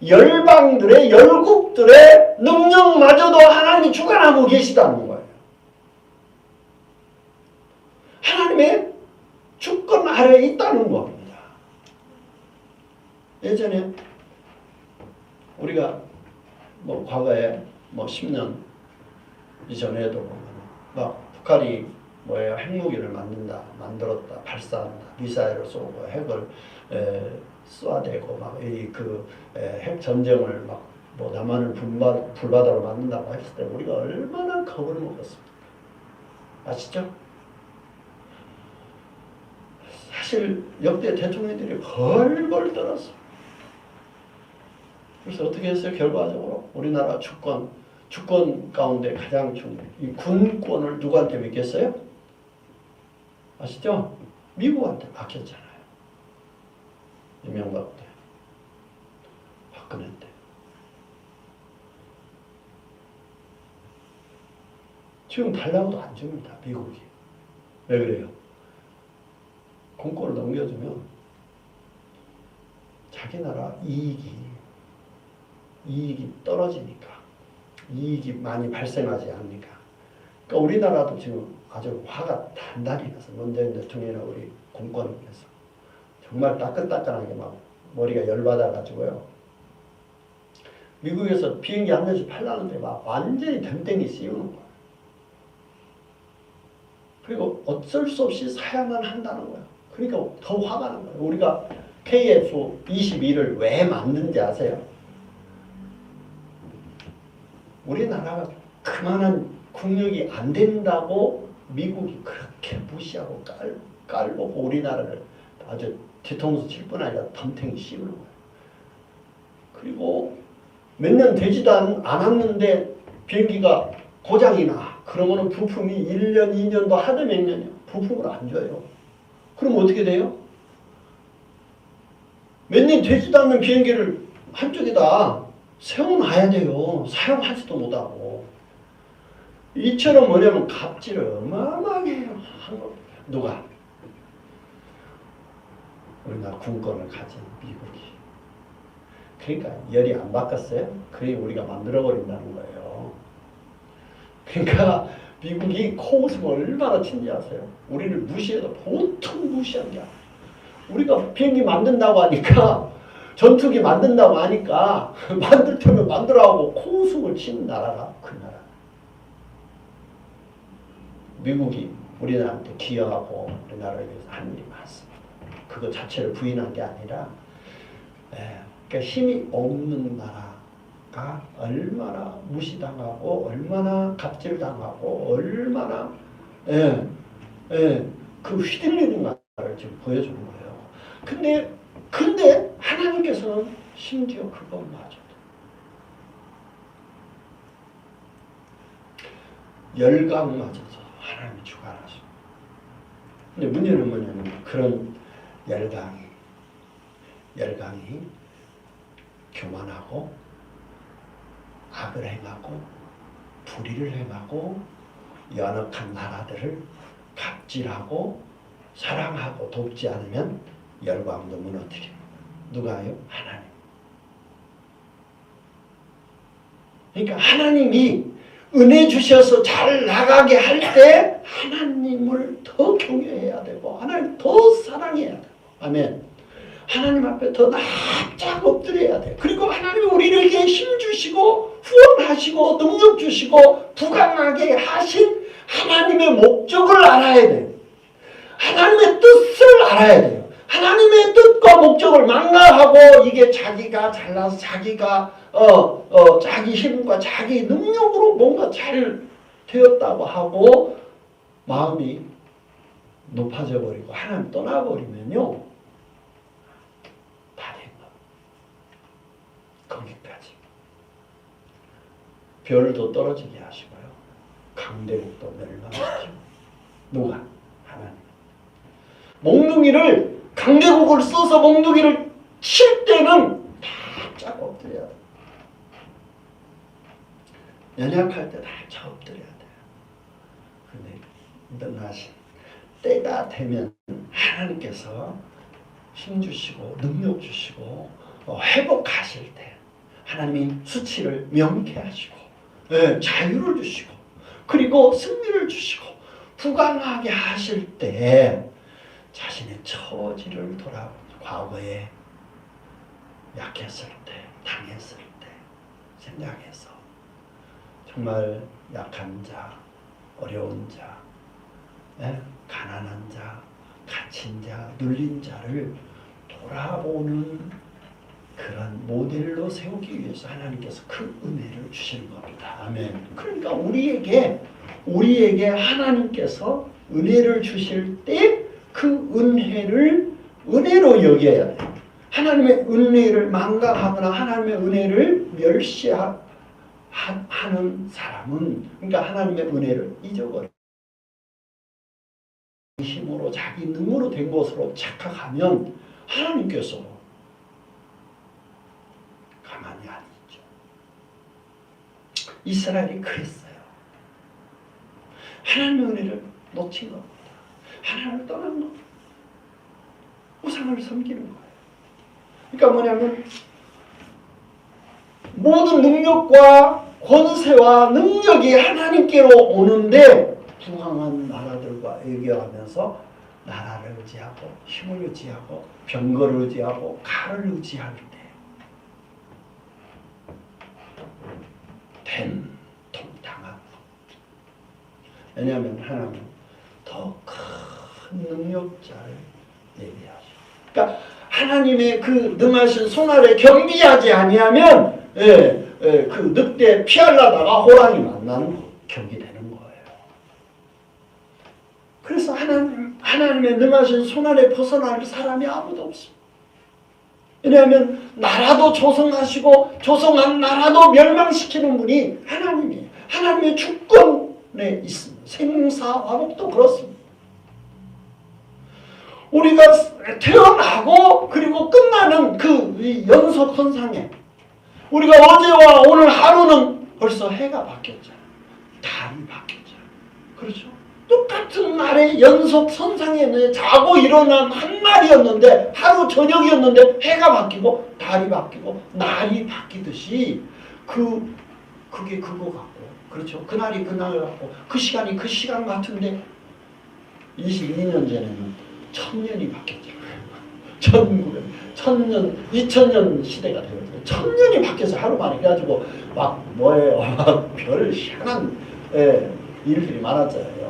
열방들의 열국들의 능력마저도 하나님이 주관하고 계시다는 거예요. 하나님의 주권 아래에 있다는 겁니다. 예전에 우리가 과거에 10년 이전에도 보면 막 북한이 핵무기를 만들었다, 발사한다, 미사일을 쏘고 핵을 쏘아대고 핵 전쟁을 남한을 불바다로 만든다고 했을 때 우리가 얼마나 겁을 먹었습니까? 아시죠? 사실 역대 대통령들이 벌벌 떨었어요. 그래서 어떻게 했어요? 결과적으로 우리나라 주권 가운데 가장 중요한 이 군권을 누구한테 맡겼어요? 아시죠? 미국한테 맡겼잖아요. 이명박 때, 박근혜 때. 지금 달라고도 안 줍니다. 미국이. 왜 그래요? 공권을 넘겨주면 자기 나라 이익이 떨어지니까, 이익이 많이 발생하지 않으니까. 그러니까 우리나라도 지금 아주 화가 단단히 나서 문재인 대통령이나 우리 공권을 위해서 정말 따끈따끈하게 머리가 열받아가지고요. 미국에서 비행기 한 대씩 팔라는데 완전히 댐댕이 씌우는 거예요. 그리고 어쩔 수 없이 사야만 한다는 거예요. 그러니까 더 화가 나는 거예요. 우리가 KF-21을 왜 만든지 아세요? 우리나라가 그만한 국력이 안 된다고 미국이 그렇게 무시하고 깔보고 우리나라를 아주 뒤통수 칠 뿐 아니라 덤탱이 씌우는 거예요. 그리고 몇 년 되지도 않았는데 비행기가 고장이 나. 그러면은 부품이 1년, 2년도 하도 몇 년이요. 부품을 안 줘요. 그럼 어떻게 돼요? 몇 년 되지도 않는 비행기를 한쪽에다 세워놔야 돼요. 사용하지도 못하고. 이처럼 뭐냐면 갑질을 어마어마하게 한 겁니다. 누가? 우리나라 군권을 가진 미국이. 그러니까 열이 안 바뀌었어요. 그게 우리가 만들어버린다는 거예요. 그러니까 미국이 코웃음 얼마나 친지 아세요? 우리를 무시해도 보통 무시한 게 아니에요. 우리가 비행기 만든다고 하니까 전투기 만든다고 하니까 만들 테면 만들어하고 코웃음을 치는 나라가 그 나라. 미국이 우리나라한테 기여하고 우리나라에 대해서 한 일이 많습니다. 그거 자체를 부인한 게 아니라 그러니까 힘이 없는 나라가 얼마나 무시당하고 얼마나 갑질당하고 얼마나 그 휘둘리는 나라를 지금 보여주는 거예요. 근데 하나님께서는 심지어 그것마저도 열강마저도 하나님이 주관하십니다. 근데 문제는 뭐냐면 그런 열강이 교만하고 악을 행하고 불의를 행하고 연약한 나라들을 갑질하고 사랑하고 돕지 않으면 열강도 무너뜨립니다. 누가요? 하나님. 그러니까 하나님이 은혜 주셔서 잘 나가게 할 때 하나님을 더 경외해야 되고 하나님 더 사랑해야 되고 아멘. 하나님 앞에 더 납작 엎드려야 돼. 그리고 하나님이 우리에게 힘 주시고 후원하시고 능력 주시고 부강하게 하신 하나님의 목적을 알아야 돼. 하나님의 뜻을 알아야 돼요. 하나님의 뜻과 목적을 망라하고 이게 자기가 잘나서 자기가 자기 힘과 자기 능력으로 뭔가 잘 되었다고 하고 마음이 높아져 버리고 하나님 떠나버리면요. 다 된 거. 거기까지. 별도 떨어지게 하시고요. 강대국도 멸망시키고. 누가? 하나님. 몽둥이를 강대국을 써서 몽둥이를 칠 때는 바짝 엎드려야 돼. 연약할 때 바짝 엎드려야 돼. 근데 일어나신 때가 되면 하나님께서 힘 주시고 능력 주시고 회복하실 때 하나님이 수치를 명쾌하시고 자유를 주시고 그리고 승리를 주시고 부강하게 하실 때 자신의 처지를 돌아보고 과거에 약했을 때 당했을 때 생각해서 정말 약한 자 어려운 자 가난한 자 갇힌 자 눌린 자를 돌아보는 그런 모델로 세우기 위해서 하나님께서 그 은혜를 주시는 겁니다. 아멘. 그러니까 우리에게 하나님께서 은혜를 주실 때 그 은혜를 은혜로 여겨야 돼요. 하나님의 은혜를 망각하거나 하나님의 은혜를 멸시하는 사람은 그러니까 하나님의 은혜를 잊어버려요. 힘으로 자기 능으로 된 것으로 착각하면 하나님께서 가만히 안 있죠. 이스라엘이 그랬어요. 하나님의 은혜를 놓친 겁니다. 하나님을 떠난 겁니다. 우상을 섬기는 거예요. 그러니까 뭐냐면 모든 능력과 권세와 능력이 하나님께로 오는데 부강한 나라들과 애교하면서 나라를 의지하고 힘을 의지하고 병거를 의지하고 칼을 의지할 때 된통당하고 왜냐하면 하나님은 더 더 큰 능력자를 예비하시고. 그러니까 하나님의 그 능하신 손아래 겸비하지 아니하면 그 늑대 피하려다가 호랑이 만나는 격이 되는 거예요. 그래서 하나님의 능하신 손아래 벗어날 사람이 아무도 없습니다. 왜냐하면 나라도 조성하시고 조성한 나라도 멸망시키는 분이 하나님이에요. 하나님의 주권에 있습니다. 생사화복도 그렇습니다. 우리가 태어나고 그리고 끝나는 그 연속선상에 우리가 어제와 오늘 하루는 벌써 해가 바뀌었잖아요. 달이 바뀌었잖아요. 그렇죠? 똑같은 날의 연속선상에 자고 일어난 한 날이었는데 하루 저녁이었는데 해가 바뀌고 달이 바뀌고 날이 바뀌듯이 그게 그거 같고 그렇죠? 그날이 그날 같고 그 시간이 그 시간 같은데 22년 전에는 1000년이 바뀌었잖아요. 2000년 시대가 되었어요. 1000년이 바뀌어서 하루 만에 그래가지고 막 뭐예요? 별 희한한 일들이 많았잖아요.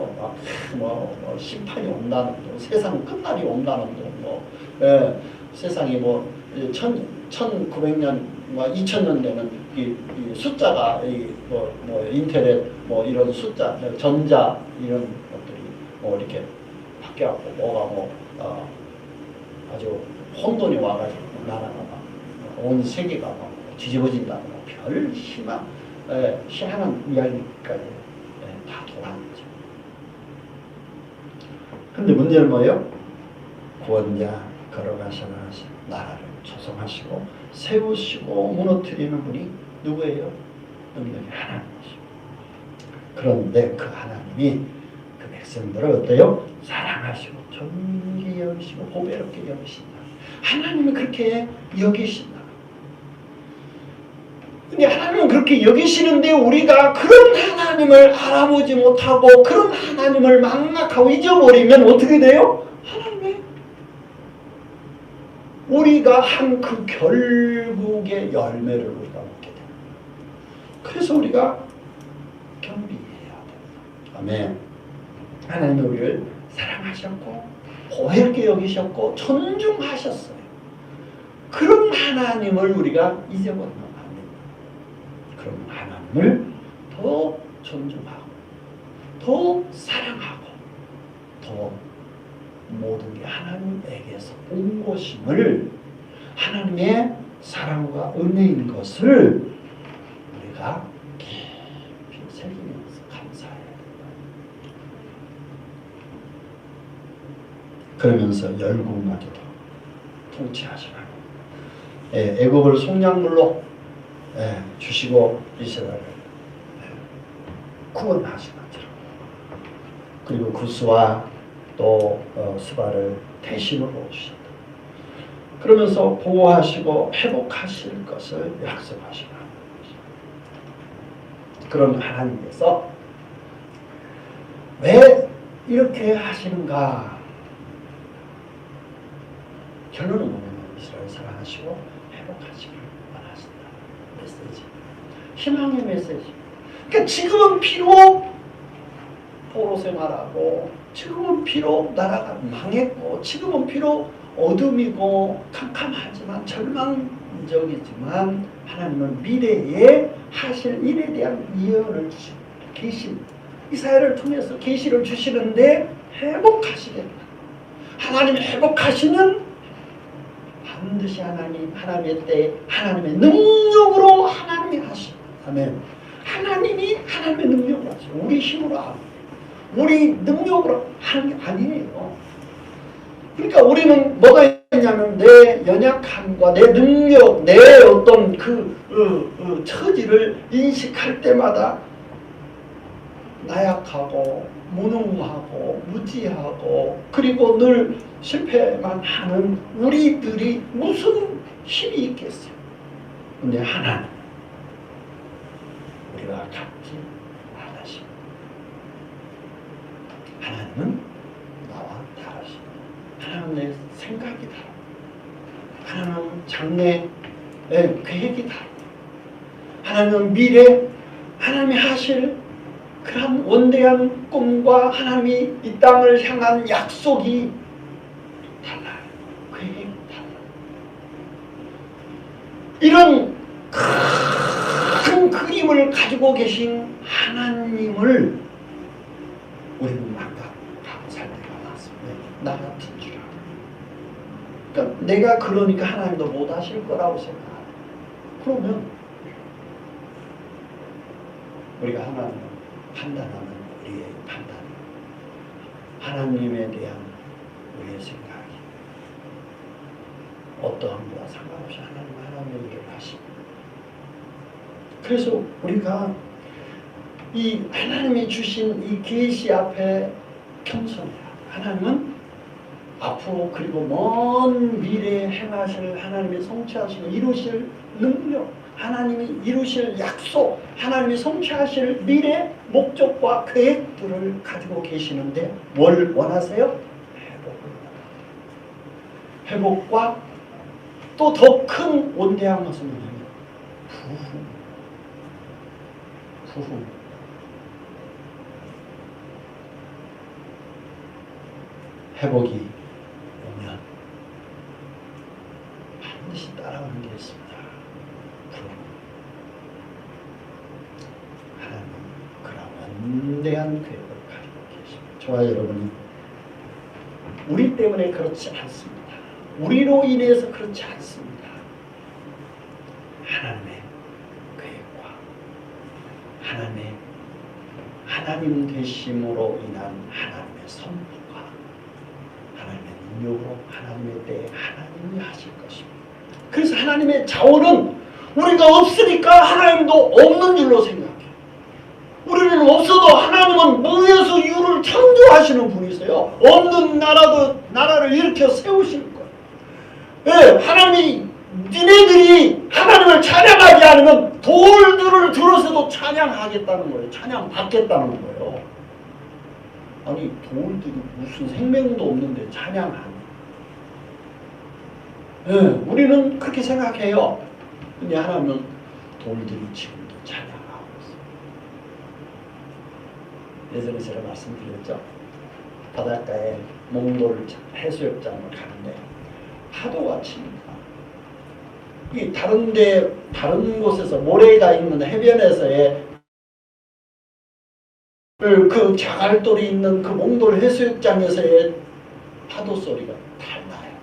막 심판이 온다는 둥, 세상 끝날이 온다는 둥, 세상이 1900년, 2000년 되면 이 숫자가 인터넷 이런 숫자, 전자 이런 것들이 이렇게 바뀌어갖고 뭐가 아주 혼돈이 와가지고 나라가 온 세계가 뒤집어진다는 별 희한한 이야기까지 다 돌아온 거죠. 근데 문제는 뭐예요? 구원자 걸어가셔서 나라를 조성하시고 세우시고 무너뜨리는 분이 누구예요? 능력이 하나님이시죠. 그런데 그 하나님이 그 백성들을 어때요? 사랑하시고 존귀 여기시고 보배롭게 여기신다. 하나님이 그렇게 여기신다. 근데 하나님은 그렇게 여기시는데 우리가 그런 하나님을 알아보지 못하고 그런 하나님을 망각하고 잊어버리면 어떻게 돼요? 하나님의 우리가 한 그 결국의 열매를 우리가 먹게 돼요. 그래서 우리가 겸비해야 돼요. 아멘. 하나님이 우리를 사랑하셨고 보혜롭게 여기셨고 존중하셨어요. 그런 하나님을 우리가 잊어버리면 안 됩니다. 그런 하나님을 더 존중하고 더 사랑하고 더 모든 게 하나님에게서 온 것임을 하나님의 사랑과 은혜인 것을 우리가 깊이 새기면서 감사해야 된다. 그러면서 열국마저도 통치하시라. 애국을 속량물로 주시고 이스라엘을 구원하신 것처럼 그리고 구스와 또 스바를 대신으로 주셨다. 그러면서 보호하시고 회복하실 것을 약속하시는 것입니다. 그런 하나님께서 왜 이렇게 하시는가? 결론은 뭐냐면 이스라엘 사랑하시고 회복하시기를 원하신다. 메시지. 희망의 메시지. 그러니까 지금은 비록 포로 생활하고 지금은 비록 나라가 망했고 지금은 비록 어둠이고 캄캄하지만 절망적이지만 하나님은 미래에 하실 일에 대한 예언을 주시고 계시 이사야를 통해서 계시를 주시는데 회복하시겠다. 하나님 회복하시는 반드시 하나님의 때 하나님의 능력으로 하나님이 하시고 아멘. 하나님이 하나님의 능력으로 하시고 우리 힘으로 하고 우리 능력으로 하는 게 아니에요. 그러니까 우리는 뭐가 있냐면 내 연약함과 내 능력, 내 어떤 처지를 인식할 때마다 나약하고 무능하고 무지하고 그리고 늘 실패만 하는 우리들이 무슨 힘이 있겠어요. 근데 하나님 우리가 같이 나가시고 하나님은 나와 다르시고 하나님은 내 생각이 다르고 하나님은 장래의 계획이 다르고 하나님은 미래 하나님이 하실 그런 원대한 꿈과 하나님이 이 땅을 향한 약속이 달라요. 계획이 달라요. 이런 큰 그림을 가지고 계신 하나님을 우리는 망각하고 살 때가 많습니다. 나 같은 줄 알아. 그러니까 내가 그러니까 하나님도 못 하실 거라고 생각해요. 그러면 우리가 하나님을 판단하는 우리의 판단, 하나님에 대한 우리의 생각이 어떠한 거와 상관없이 하나님의 일을 하십니다. 그래서 우리가 이 하나님이 주신 이 계시 앞에 겸손해야. 하나님은 앞으로 그리고 먼 미래에 행하실 하나님이 성취하시고 이루실 능력, 하나님이 이루실 약속, 하나님이 성취하실 미래 목적과 계획들을 가지고 계시는데 뭘 원하세요? 회복을 원하세요. 회복과 또 더 큰 원대한 것은 뭐냐면 부흥. 회복이 오면 반드시 따라오는 게 있습니다. 부흥. 하나님은 그런 원대한 계획을 가지고 계십니다. 저와 여러분이 우리 때문에 그렇지 않습니다. 우리로 인해서 그렇지 않습니다. 하나님의 계획과 하나님 되심으로 인한 하나님의 선포가 하나님의 능력으로 하나님의 때에 하나님이 하실 것입니다. 그래서 하나님의 자원은 우리가 없으니까 하나님도 없는 줄로 생각해요. 우리는 없어도 하나님은 무에서 유를 창조하시는 분이세요. 없는 나라를 일으켜 세우실 거예요. 네, 하나님이 니네들이 하나님을 찬양하지 않으면 돌들을 들어서도 찬양하겠다는 거예요. 찬양받겠다는 거예요. 아니 돌들이 무슨 생명도 없는데 찬양하니? 네, 우리는 그렇게 생각해요. 근데 하나님은 돌들이 지금도 찬양하고 있어요. 예전에 제가 말씀드렸죠. 바닷가에 몽돌 해수욕장을 가는데 파도가 칩니다. 이 다른 곳에서 모래가 있는 해변에서의 그 자갈돌이 있는 그 몽돌 해수욕장에서의 파도 소리가 달라요.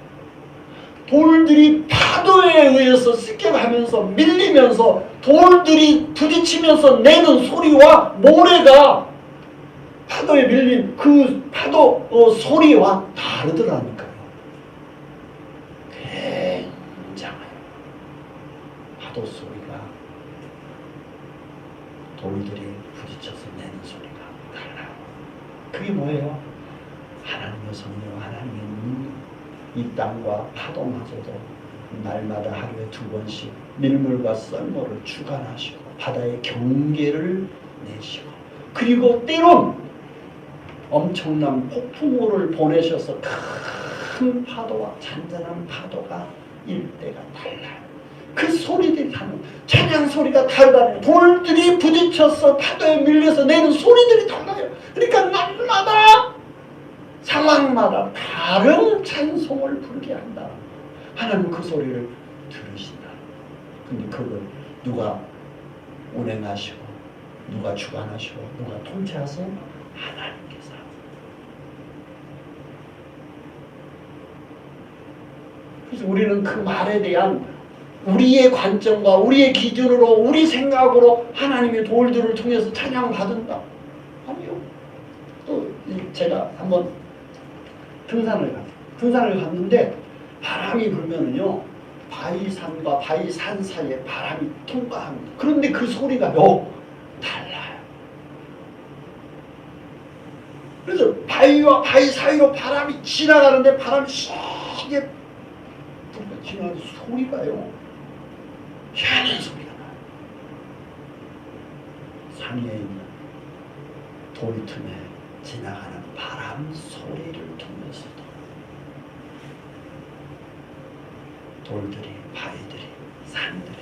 돌들이 파도에 의해서 습격하면서 밀리면서 돌들이 부딪히면서 내는 소리와 모래가 파도에 밀린 그 파도 소리와 다르더라니까요. 굉장해요. 파도 소리가 돌들이 부딪혀서 내는 소리가 달라요. 그게 뭐예요? 하나님의 섭리와 하나님의 능력. 이 땅과 파도마저도 날마다 하루에 2번씩 밀물과 썰물을 주관하시고 바다의 경계를 내시고 그리고 때론 엄청난 폭풍우를 보내셔서 큰 파도와 잔잔한 파도가 일 때가 달라요. 그 소리들이 다른 찬양 소리가 다르다는 돌들이 부딪혀서 파도에 밀려서 내는 소리들이 달라요. 그러니까 날마다 상황마다 다른 찬송을 부르게 한다. 하나님은 그 소리를 들으신다. 근데 그걸 누가 운행하시고 누가 주관하시고 누가 통치하세요? 하나님께서. 그래서 우리는 그 말에 대한 우리의 관점과 우리의 기준으로 우리 생각으로 하나님의 돌들을 통해서 찬양받은다. 아니요. 또 제가 한번 등산을 갔는데 바람이 불면은요 바위산과 바위산 사이에 바람이 통과합니다. 그런데 그 소리가요 달라요. 그래서 바위와 바위 사이로 바람이 지나가는데 바람이 시게 지나가는 소리가요 희한한 소리가 나요. 산 위에 있는 돌 틈에 지나가는 바람 소리를 통해서도 돌들이, 바위들이, 산들이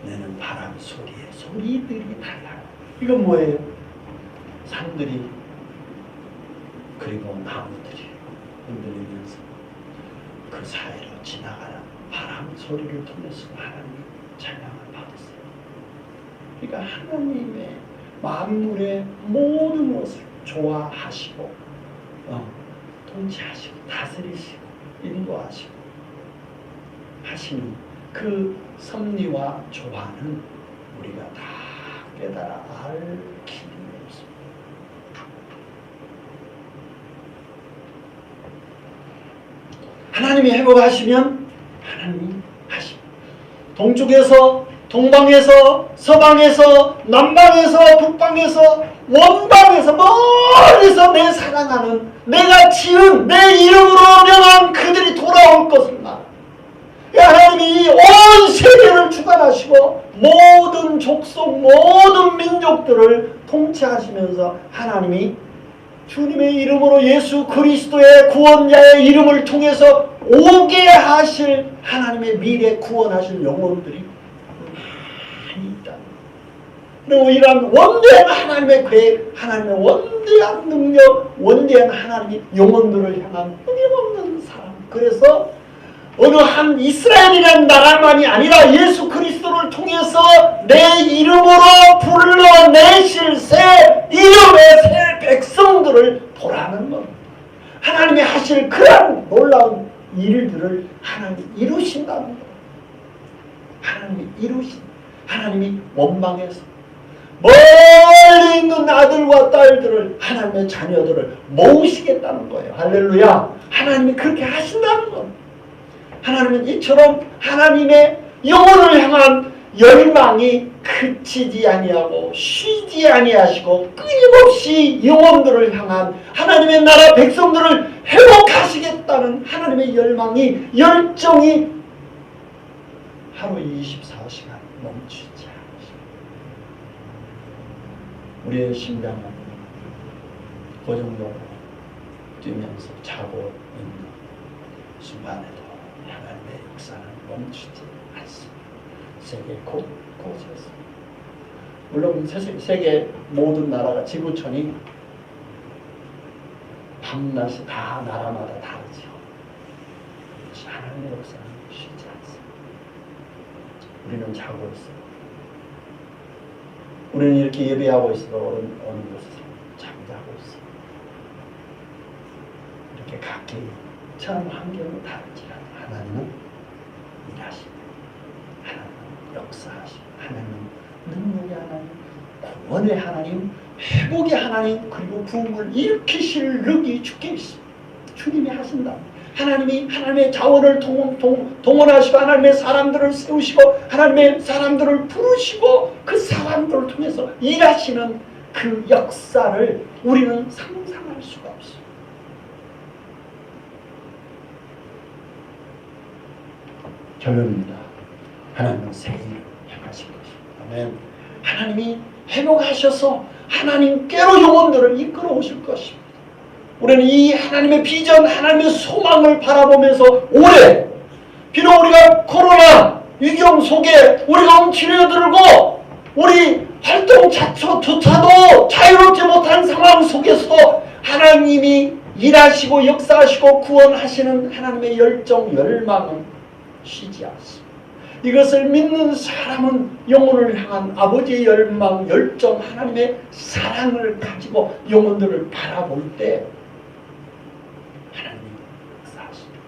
내는 바람 소리의 소리들이 달라요. 이건 뭐예요? 산들이 그리고 나무들이 흔들리면서 그 사이로 지나가는 바람 소리를 통해서 하나님 찬양을 받았어요. 그러니까 하나님의 만물의 모든 것을 조화하시고 통치하시고 다스리시고 인도하시고 하시는 그 섭리와 조화는 우리가 다 깨달아 알 길이 없습니다. 하나님이 회복하시면 하나님이 하십니다. 동쪽에서 동방에서 서방에서 남방에서 북방에서 원방에서 멀리서 내 사랑하는 내가 지은 내 이름으로 명한 그들이 돌아올 것을 말합니다. 하나님이 온 세계를 주관하시고 모든 족속 모든 민족들을 통치하시면서 하나님이 주님의 이름으로 예수 그리스도의 구원자의 이름을 통해서 오게 하실 하나님의 미래 구원하실 영혼들이 많이 있다. 그리고 이러한 원대한 하나님의 계획, 하나님의 원대한 능력, 원대한 하나님이 영혼들을 향한 끊임없는 사랑. 그래서 어느 한 이스라엘이라는 나라만이 아니라 예수 그리스도를 통해서 내 이름으로 불러내실 새 이름의 새 백성들을 보라는 것. 하나님이 하실 그런 놀라운 일들을 하나님이 이루신다는 것. 하나님이 원망해서 멀리 있는 아들과 딸들을 하나님의 자녀들을 모으시겠다는 거예요. 할렐루야. 하나님이 그렇게 하신다는 것. 하나님은 이처럼 하나님의 영혼을 향한 열망이 그치지 아니하고 쉬지 아니하시고 끊임없이 영혼들을 향한 하나님의 나라 백성들을 회복하시겠다는 하나님의 열망이 열정이 하루 24시간 멈추지 않으십니다. 우리의 심장은 그 정도로 뛰면서 자고 있는 순간에도 하나님의 역사는 멈추지 않습니다. 세계 곳곳에서. 물론 세계 모든 나라가 지구촌이 밤낮이 다 나라마다 다르죠. 하나님의 역사는 쉬지 않습니다. 우리는 자고 있어요. 우리는 이렇게 예배하고 있어도 어느 곳에서 잠자고 있어요. 이렇게 각기 처음 환경은 다르지만 하나님은 일하시고 하나님은 역사하시고 하나님은 능력의 하나님, 구원의 하나님, 회복의 하나님, 그리고 부흥을 일으키실 능력이 주께 있습니다. 주님이 하신다. 하나님이 하나님의 자원을 동원하시고 하나님의 사람들을 세우시고 하나님의 사람들을 부르시고 그 사람들을 통해서 일하시는 그 역사를 우리는 상상할 수가 없어요. 결론입니다. 하나님은 새 일을 행하실 것입니다. 아멘. 하나님이 회복하셔서 하나님께로 영혼들을 이끌어 오실 것입니다. 우리는 이 하나님의 비전, 하나님의 소망을 바라보면서 올해 비록 우리가 코로나 위경 속에 우리가 움츠려들고 우리 활동조차도 자유롭지 못한 상황 속에서도 하나님이 일하시고 역사하시고 구원하시는 하나님의 열정, 열망은 쉬지 않습니다. 이것을 믿는 사람은 영혼을 향한 아버지의 열망, 열정, 하나님의 사랑을 가지고 영혼들을 바라볼 때 하나님이 역사하십니다.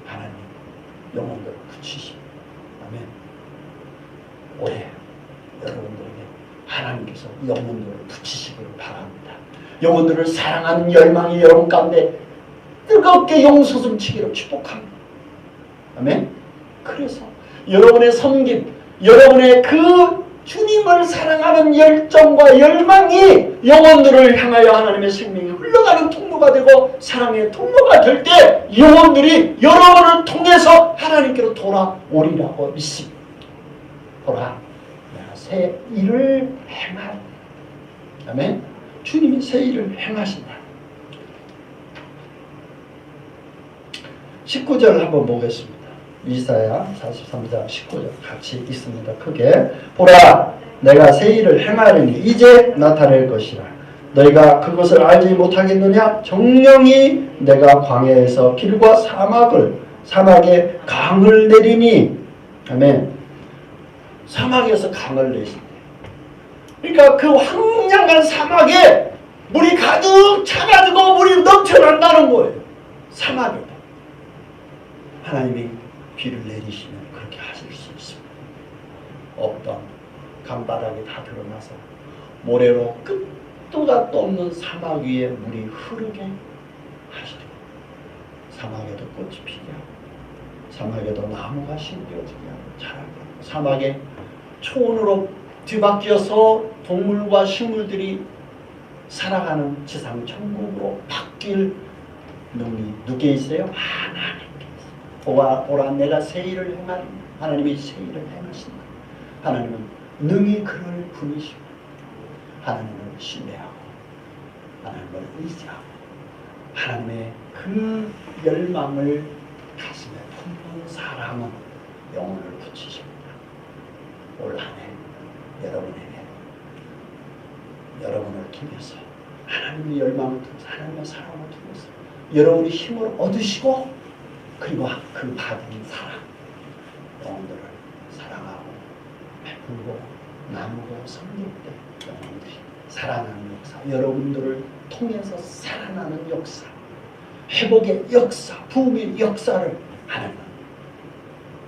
하나님 영혼들을 붙이십니다. 아멘. 올해 여러분들에게 하나님께서 영혼들을 붙이시기를 바랍니다. 영혼들을 사랑하는 열망이 여러분 가운데 뜨겁게 용솟음치기를 축복합니다. 아멘. 그래서 여러분의 섬김, 여러분의 그 주님을 사랑하는 열정과 열망이 영혼들을 향하여 하나님의 생명이 흘러가는 통로가 되고 사랑의 통로가 될 때 영혼들이 여러분을 통해서 하나님께로 돌아오리라고 믿습니다. 보라, 내가 새 일을 행하리. 아멘. 주님이 새 일을 행하신다. 19절 한번 보겠습니다. 이사야 43장 19절 같이 있습니다. 크게 보라 내가 새 일을 행하리니 이제 나타낼 것이라 너희가 그것을 알지 못하겠느냐 정령이 내가 광야에서 길과 사막에 강을 내리니 아멘. 사막에서 강을 내신대. 그러니까 그 황량한 사막에 물이 가득 차가지고 물이 넘쳐난다는 거예요. 사막에다 하나님이 비를 내리시면 그렇게 하실 수 있습니다. 없던 강바닥이 다 드러나서 모래로 끝도 갓도 없는 사막 위에 물이 흐르게 하시리라. 사막에도 꽃이 피게 하고 사막에도 나무가 심겨지게 하고 자라게 하고 사막에 초원으로 뒤바뀌어서 동물과 식물들이 살아가는 지상 천국으로 바뀔 능력이 누구에 있어요? 하나님께 있어요. 보라 내가 새 일을 행하리. 하나님이 새 일을 행하신다. 하나님은 능히 그를 부르시고 하나님을 신뢰하고 하나님을 의지하고 하나님의 그 열망을 가슴에 품는 사람은 영혼을 붙이십니다. 올 한 해 여러분을 통해서 하나님의 열망을 통해서 하나님의 사랑을 통해서 여러분이 힘을 얻으시고 그리고 그 받은 사랑 영혼들을 사랑하고 베풀고 나누고 섬길 때 영혼들이 살아나는 역사 여러분들을 통해서 살아나는 역사 회복의 역사 부흥의 역사를 하나님은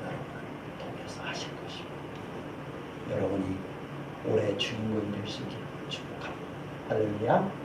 여러분을 통해서 하실 것입니다. 여러분이 올해 주인공이 되시길 축복합니다. 할렐루야.